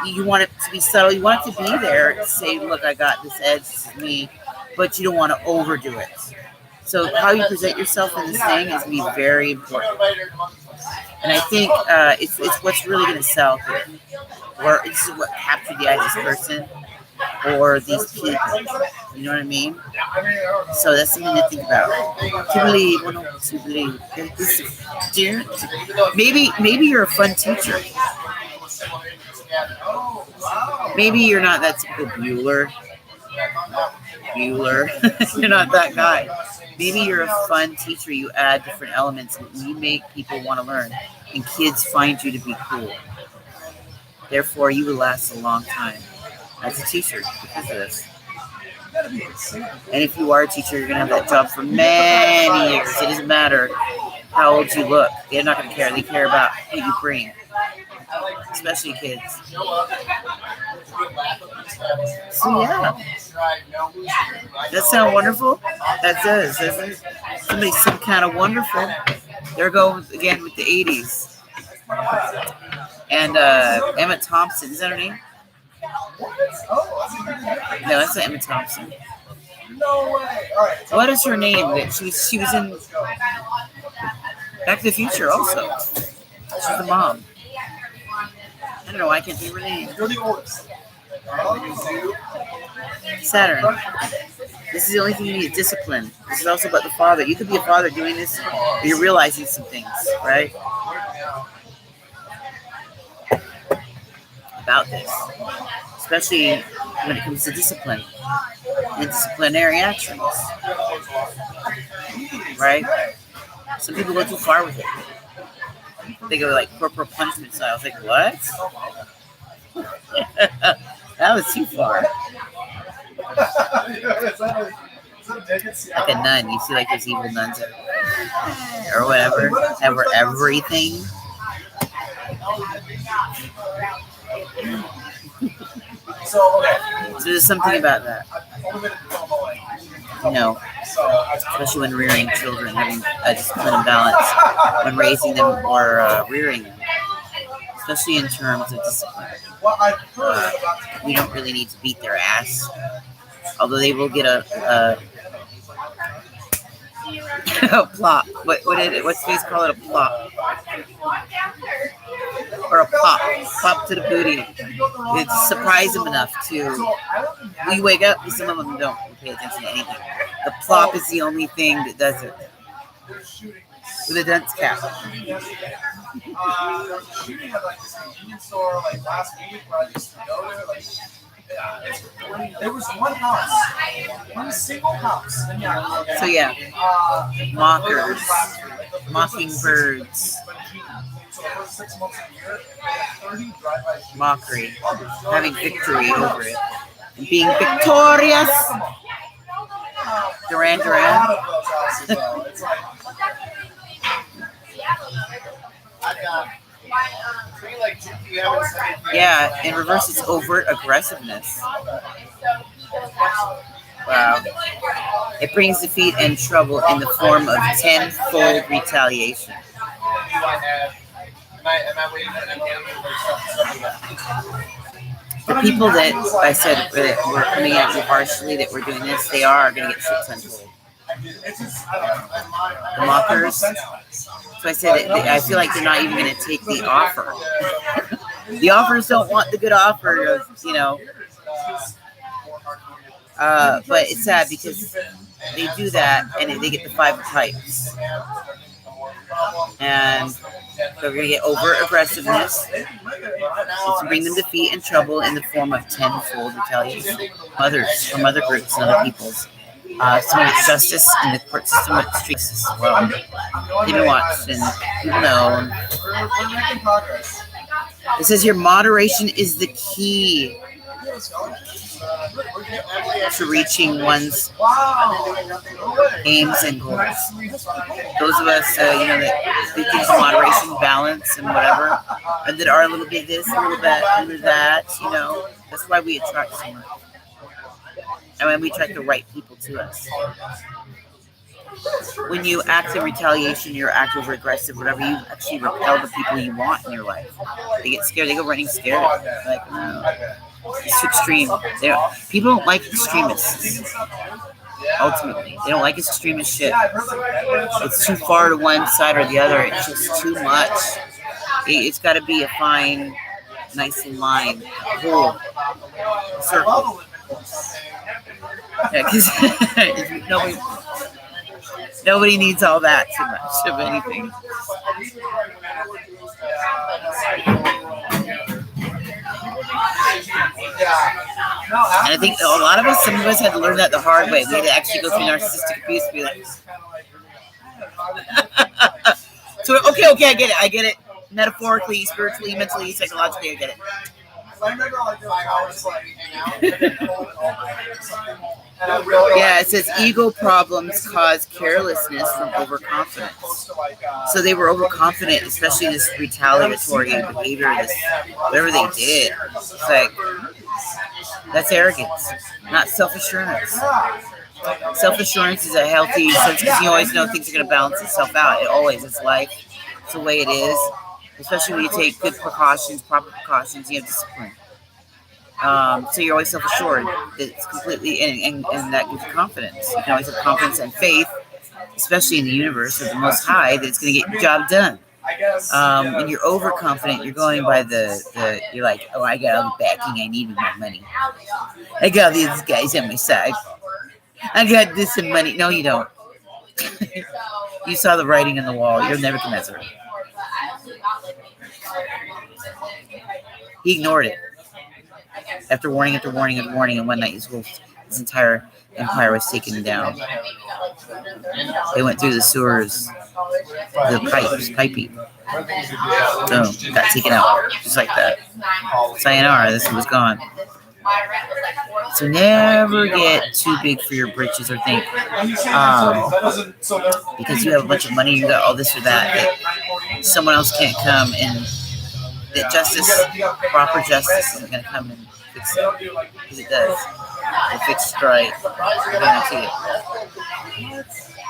You want it to be subtle. You want it to be there to say, look, I got this edge, this is me, but you don't want to overdo it. So how you present yourself in this thing is going to be very important. And I think it's what's really going to sell here. Or this is what captured the eye of this person or these people. You know what I mean? So that's something to think about. Maybe you're a fun teacher. Maybe you're not that typical Bueller. You're not that guy. Maybe you're a fun teacher. You add different elements and you make people want to learn. And kids find you to be cool. Therefore, you will last a long time as a teacher because of this. And if you are a teacher, you're going to have that job for many years. It doesn't matter how old you look. They're not going to care. They care about who you bring. Especially kids. So yeah. That sound wonderful? That does, doesn't it? Somebody some kind of wonderful. There go again with the 80s. And Emma Thompson, is that her name? No, that's not Emma Thompson. What is her name? That she was in Back to the Future also. She's the mom. I don't know why I can't think of her name. Saturn. This is the only thing you need, discipline. This is also about the father. You could be a father doing this, but you're realizing some things, right? About this. Especially when it comes to discipline and disciplinary actions. Right? Some people go too far with it. They go like corporal punishment style. I was like, what? That was too far. Like a nun. You see like those evil nuns or whatever. That were everything. So there's something about that. Especially when rearing children, having a discipline and balance when raising them or rearing them, especially in terms of discipline. We don't really need to beat their ass, although they will get a plop. What's face call it? A plop or a pop to the booty. It's surprise them enough to. We wake up, some of them don't pay attention to anything. The plop is the only thing that does it. With a dunce cap. Shooting at this convenience store last week where I used to go there. There was one single house. So yeah, mockers, mockingbirds, mockery, having victory over it, and being victorious. Duran. Yeah, in reverse, it's overt aggressiveness. Wow. It brings defeat and trouble in the form of tenfold retaliation. The people that I said that were coming at you harshly, that were doing this, they are going to get shit tenfold. The mockers. So I said I feel like they're not even going to take the offer. The offers don't want the good offer of, but it's sad because they do that and they get the 5 of pipes. And they're going to get over aggressiveness. It's to bring them defeat and trouble in the form of tenfold retaliation. Others from other groups and other peoples. Some of it's justice in the court system, but streets as well. They've been watched and people know. It says here, moderation is the key to reaching one's aims and goals. Those of us, that do things in moderation, balance, and whatever, and that are a little bit this, a little bit under that, that's why we attract so much. And when we attract the right people to us. When you act in retaliation, you're act over aggressive, whatever, you actually repel the people you want in your life. They get scared, they go running scared. Like, no. It's too extreme. People don't like extremists. Ultimately, they don't like extremist shit. It's too far to one side or the other. It's just too much. It's got to be a fine, nice line, whole circle. Yeah, because nobody needs all that too much of anything. And I think a lot of us, some of us had to learn that the hard way. We had to actually go through narcissistic abuse to be like, so, okay, I get it. Metaphorically, spiritually, mentally, psychologically, I get it. Yeah, it says ego problems cause carelessness from overconfidence. So they were overconfident, especially this retaliatory behavior, this whatever they did. It's like, that's arrogance, not self-assurance. Self-assurance is a healthy sense because you always know things are going to balance itself out. It's life. It's the way it is. Especially when you take good precautions, proper precautions, you have discipline. So you're always self-assured. It's completely, and that gives you confidence. You can always have confidence and faith, especially in the universe of the Most High, that it's going to get your job done. When you're overconfident, you're going by you're like, oh, I got all the backing I need with my money. I got these guys on my side. I got this and money. No, you don't. You saw the writing on the wall. You're Nebuchadnezzar. He ignored it. After warning, and one night his entire empire was taken down. They went through the sewers, the piping. Boom, got taken out, just like that. Sayonara, this was gone. So never get too big for your britches or think, because you have a bunch of money, you got all this or that someone else can't come and that proper justice isn't going to come and fix it. Because it does. If it's right, I guarantee it.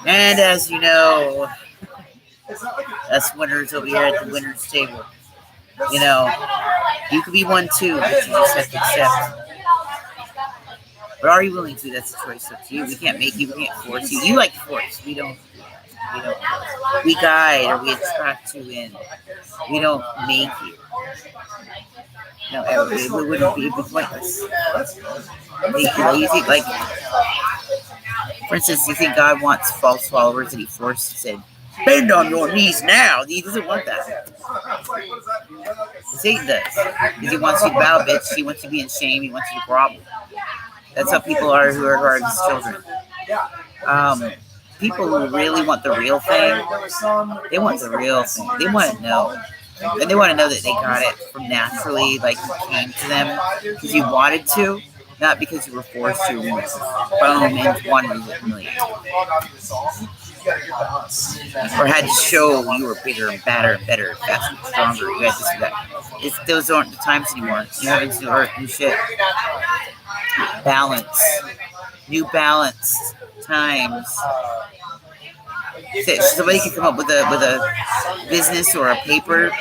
And as you know, us winners over here at the winner's table. You could be one too, but you just have to accept. But are you willing to? That's a choice up to you. We can't make you. We can't force you. You like to force. We don't. We guide or we attract you in. We don't make you. No, it wouldn't be pointless. You think, like, for instance, you think God wants false followers and he said, bend on your knees now. He doesn't want that. Satan does. Because he wants you to bow, bitch. He wants you to be in shame. He wants you to grovel. That's how people are who are his children. People who really want the real thing, they want the real thing. They want to know. And they want to know that they got it from naturally, like it came to them because you wanted to, not because you were forced to. Boom, and wanted to million. Or had to show you were bigger and badder and better, faster and stronger. You had this and that. Those aren't the times anymore. You have into earth, new shit. Balance. New balance times. Somebody could come up with a business or a paper,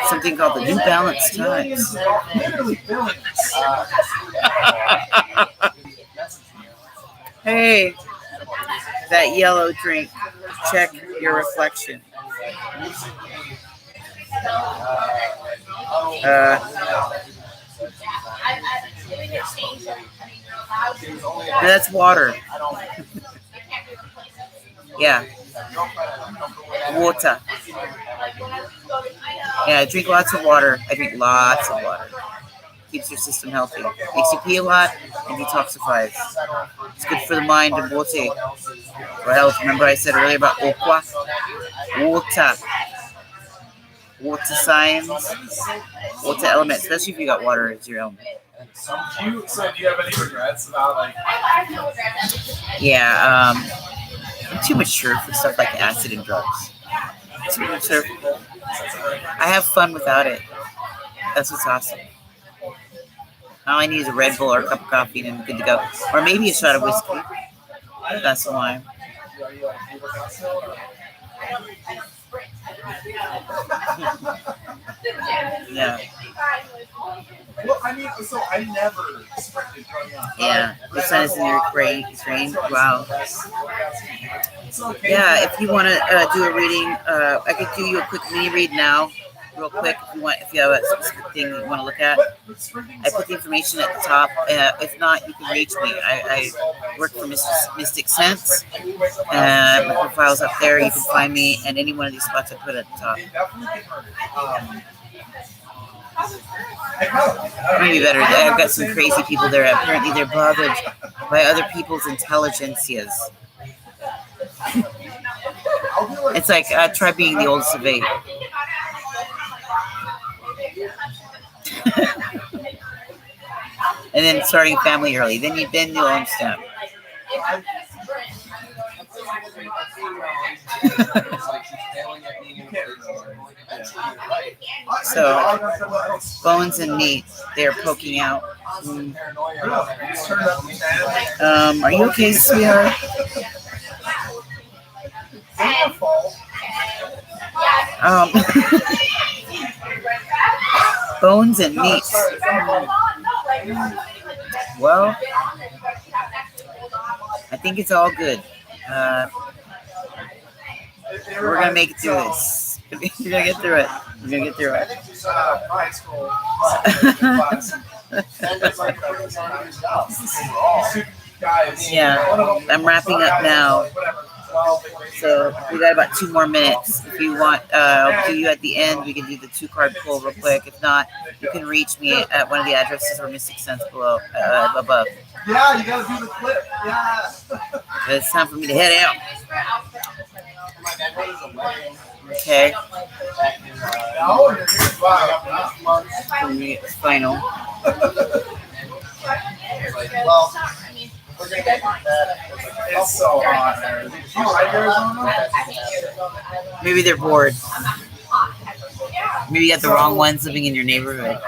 something called the New Balance Times. Hey, that yellow drink. Check your reflection. That's water. Yeah. Water. Yeah, I drink lots of water. I drink lots of water. Keeps your system healthy. Makes you pee a lot and detoxifies. It's good for the mind and body. For health. Remember I said earlier about aqua? Water. Water signs. Water element, especially if you got water as your element. Do you have any regrets about like? Yeah, I'm too mature for stuff like acid and drugs. Too mature. I have fun without it. That's what's awesome. All I need is a Red Bull or a cup of coffee and I'm good to go. Or maybe a shot of whiskey. That's why. Yeah. Well, I mean, so I never sprinted growing up. Yeah. The sun is in your brain. Wow. Yeah, if you want to do a reading, I could do you a quick mini read now, real quick. If you have a specific thing you want to look at, I put the information at the top. If not, you can reach me. I work for Mystic Sense. My profile's up there. You can find me at any one of these spots I put at the top. Maybe better. I've got some crazy people there. Apparently, they're bothered by other people's intelligentsias. It's like try being the oldest of 8. And then starting family early. Then you'll understand. So, bones and meat, they're poking out. Are you okay, sweetheart? Bones and meat. Well, I think it's all good. We're gonna make it through this. You're gonna get through it. We're gonna get through it. Yeah, I'm wrapping up now. So we got about 2 more minutes. If you want, I'll do you at the end. We can do the 2-card pull real quick. If not, you can reach me at one of the addresses or Mystic Sense below, above. Yeah, you gotta do the clip. Yeah. It's time for me to head out. Okay. For me, it's final. Well, it's so hot there. Do you like Arizona? Maybe they're bored. Maybe you got the wrong ones living in your neighborhood.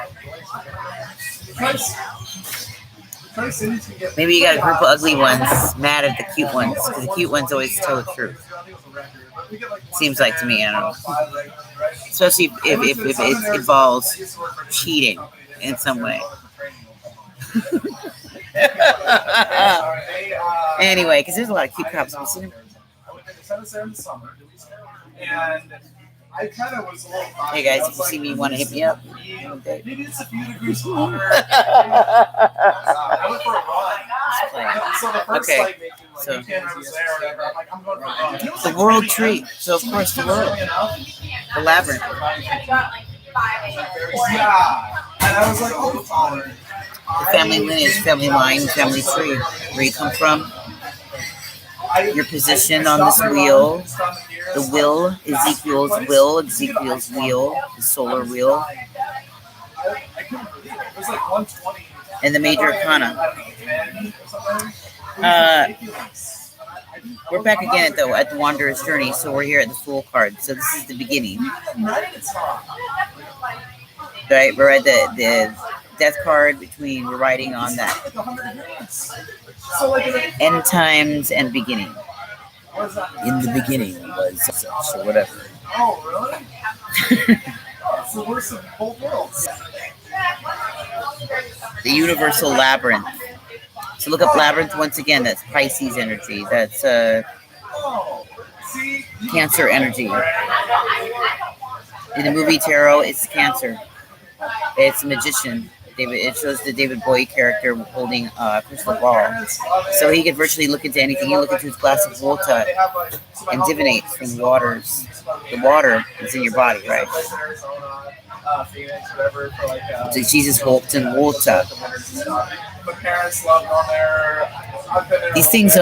Maybe you got a group of ugly ones mad at the cute ones because the cute ones always tell the truth. Seems like to me, I don't know. Especially if it involves cheating in some way. Anyway, because there's a lot of cute cops. Hey guys, if you see me, you want to hit me up? Okay. Maybe it's a few degrees hotter. I went for a run. So the first weekend I was there, whatever, I'm like, I'm going for a run. The world tree. So of course the world. The labyrinth. Yeah. And I was like, oh, Father. The family lineage, family line, family tree. Where you come from. Your position on this wheel. The will, Ezekiel's wheel, the solar wheel. And the major arcana. We're back again at the Wanderer's Journey, so we're here at the Fool card. So this is the beginning. Right, we're at the death card between, we're riding on that. End times and beginning. In the beginning was such or whatever. Oh, really? It's the worst of both worlds. The universal labyrinth. So look up labyrinth once again. That's Pisces energy. That's Cancer energy. In the movie Tarot, it's Cancer. It's a magician. It shows the David Bowie character holding a crystal ball, so he could virtually look into anything. You look into his glass of water and divinate from the waters. The water is in your body, right? So Jesus walked in water. These things,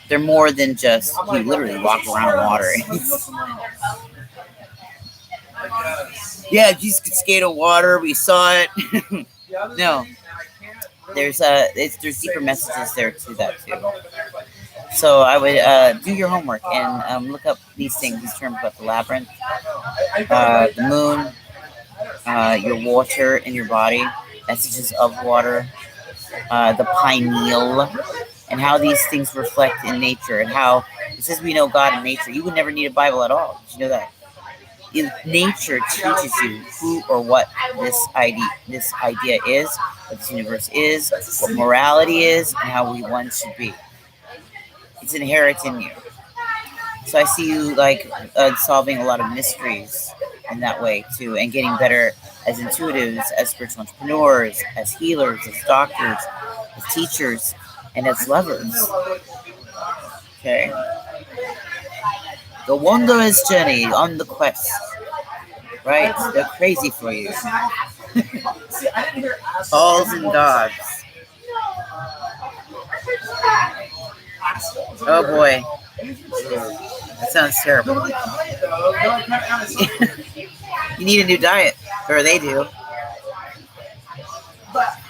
they're more than just you literally walk around water. Yeah, Jesus could skate on water. We saw it. No, there's deeper messages there to that too. So I would do your homework and look up these things, these terms about the labyrinth, the moon, your water in your body, messages of water, the pineal, and how these things reflect in nature, and how it says we know God in nature. You would never need a Bible at all. Did you know that? Nature teaches you who or what this idea is, what this universe is, what morality is, and how one should be. It's inherent in you. So I see you like solving a lot of mysteries in that way too, and getting better as intuitives, as spiritual entrepreneurs, as healers, as doctors, as teachers, and as lovers. Okay. The wondrous journey on the quest. Right? They're crazy for you. Balls and gods. Oh boy. That sounds terrible. You need a new diet. Or they do.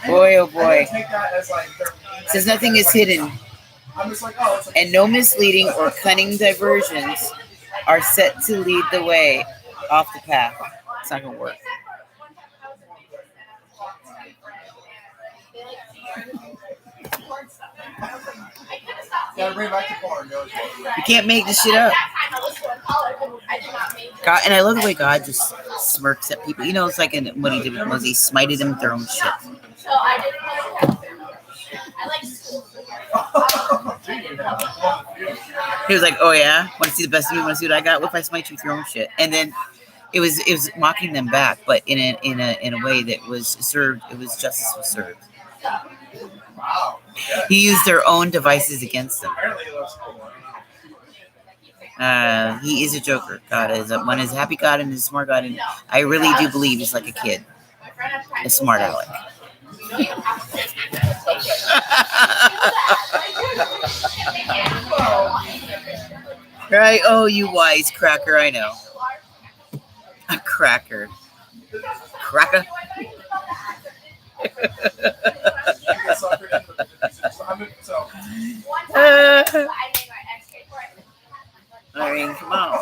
Boy, oh boy. It says nothing is hidden. And no misleading or cunning diversions are set to lead the way off the path. It's not going to work. You can't make this shit up. God, and I love the way God just smirks at people. You know, it's like when he did was he smited them with their own shit. He was like, "Oh yeah, want to see the best of me? Want to see what I got? What if I smite you with your own shit?" And then it was mocking them back, but in a way that was served. It was justice was served. He used their own devices against them. He is a joker. God is one is a happy God and a smart God, and I really do believe he's like a kid, a smart aleck. Right? Oh, you wise cracker! I know. A cracker. Cracker. I mean, come on.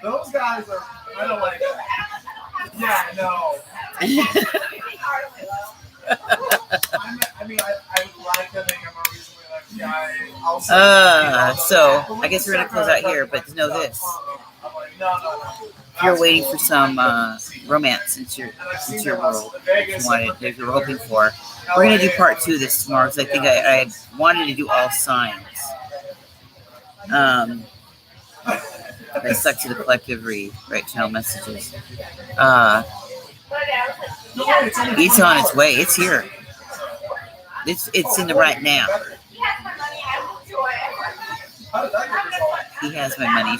Those guys are. I don't like that. Yeah, no. I like them. I'm a reasonably like guy. So I guess we're gonna close out here, but know this: if you're waiting for some romance into your world, if you're hoping for, we're gonna do part 2 this tomorrow. Because I think I wanted to do all signs. I stuck to the collective read, right? Channel messages. It's on its way. It's here. It's in the right now. He has my money.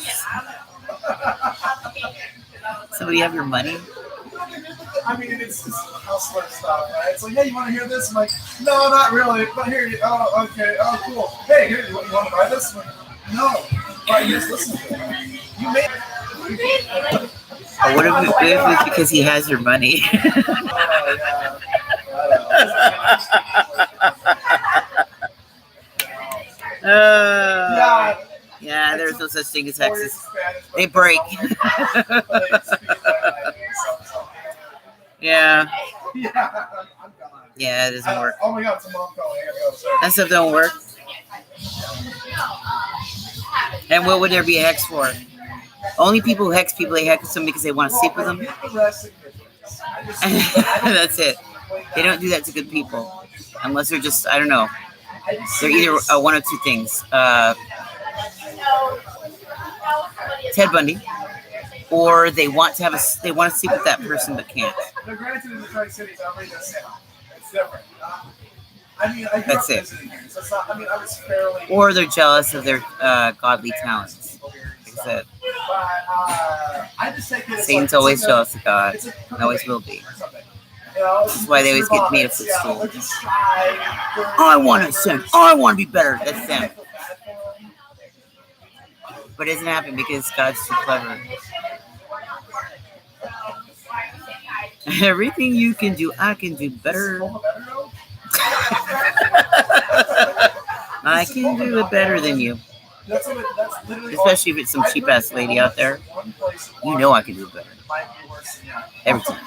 Somebody have your money? I mean, it's just housework stuff, right? It's like, hey, you want to hear this? I'm like, no, not really. But here, oh, okay, oh, cool. Hey, here, you want to buy this? Like, no, but you just listen to it. You made it. What if it's because he has your money? Yeah, there's no such thing as hexes. They break. Yeah. Yeah, it doesn't work. Oh my God, it's a mom calling. I gotta go. That stuff don't work. And what would there be a hex for? Only people who hex people, they hex them because they want to sleep with them. That's it. They don't do that to good people. Unless they're just, I don't know. They're either one of two things. Ted Bundy or they want to sleep with that person but can't. Now, granted, in the Tri-Cities, everybody does say it's different. I mean, I grew That's up it. visiting here, so it's not. I mean, I was fairly. Or they're jealous of their godly talents. Like I said, I just take it as Satan's like, always jealous of God. it's a And always will be. or something. You know, That's why they always get me a vomits, footstool. or just try, I want to sin. I want to be better. That's them. But it doesn't happen because God's too clever. Everything you can do, I can do better. I can do it better than you. Especially if it's some cheap ass lady out there. You know I can do it better. Every time.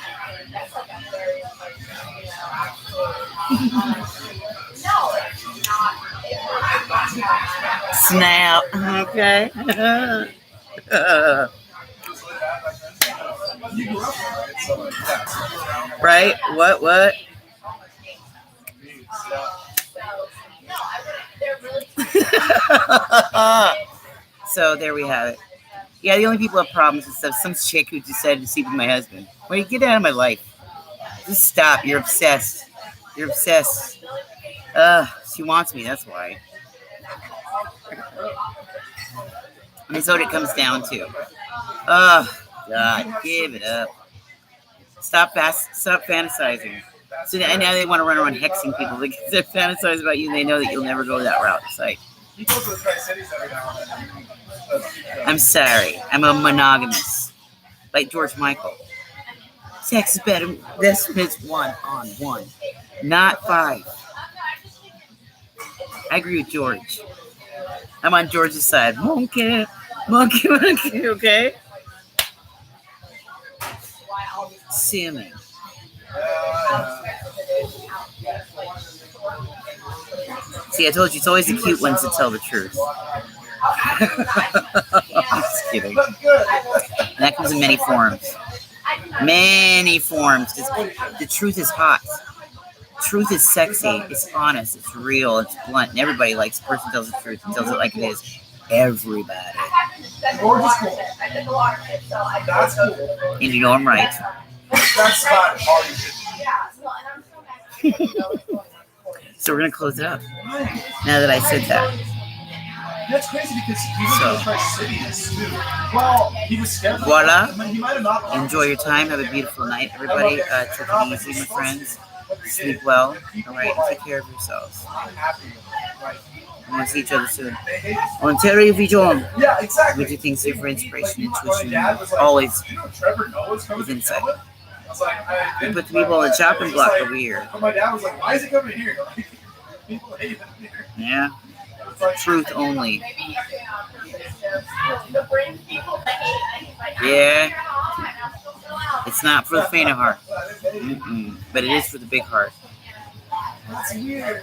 Snap. Okay. Right? What? So there we have it. Yeah, the only people who have problems is some chick who decided to sleep with my husband. Wait, get out of my life. Just stop. You're obsessed. You're obsessed. She wants me, that's why. And that's what it comes down to. God, give it up. Stop fantasizing. So now they want to run around hexing people because they're fantasizing about you and they know that you'll never go that route. It's like, I'm sorry. I'm a monogamous. Like George Michael. Sex is better. This is 1-on-1, not 5. I agree with George. I'm on George's side. Monkey, okay? Silly. See, I told you, it's always the cute ones that tell the truth. I'm just kidding. And that comes in many forms. Many forms. The truth is hot. Truth is sexy. It's honest. It's real. It's blunt. And everybody likes the person who tells the truth and tells it like it is. Everybody. That's cool. And you know I'm right. That's not all you should. So we're going to close it up. Now that I said that. That's crazy because he was in the Tri-Cities too. Well, he was scheduled. Voila. He might have not. Enjoy your time. Have a beautiful night, everybody. Take it easy, my friends. Sleep well. All right. Take care of yourselves. We want to see each other soon. On TarotVision. Yeah, exactly. We do things here for inspiration, intuition, always with insight. We put the people on the chopping block over here. My dad was like, "Why is he coming here?" People hate him here. Yeah. Truth only. Yeah. It's not for the faint of heart. But it is for the big heart. That's weird.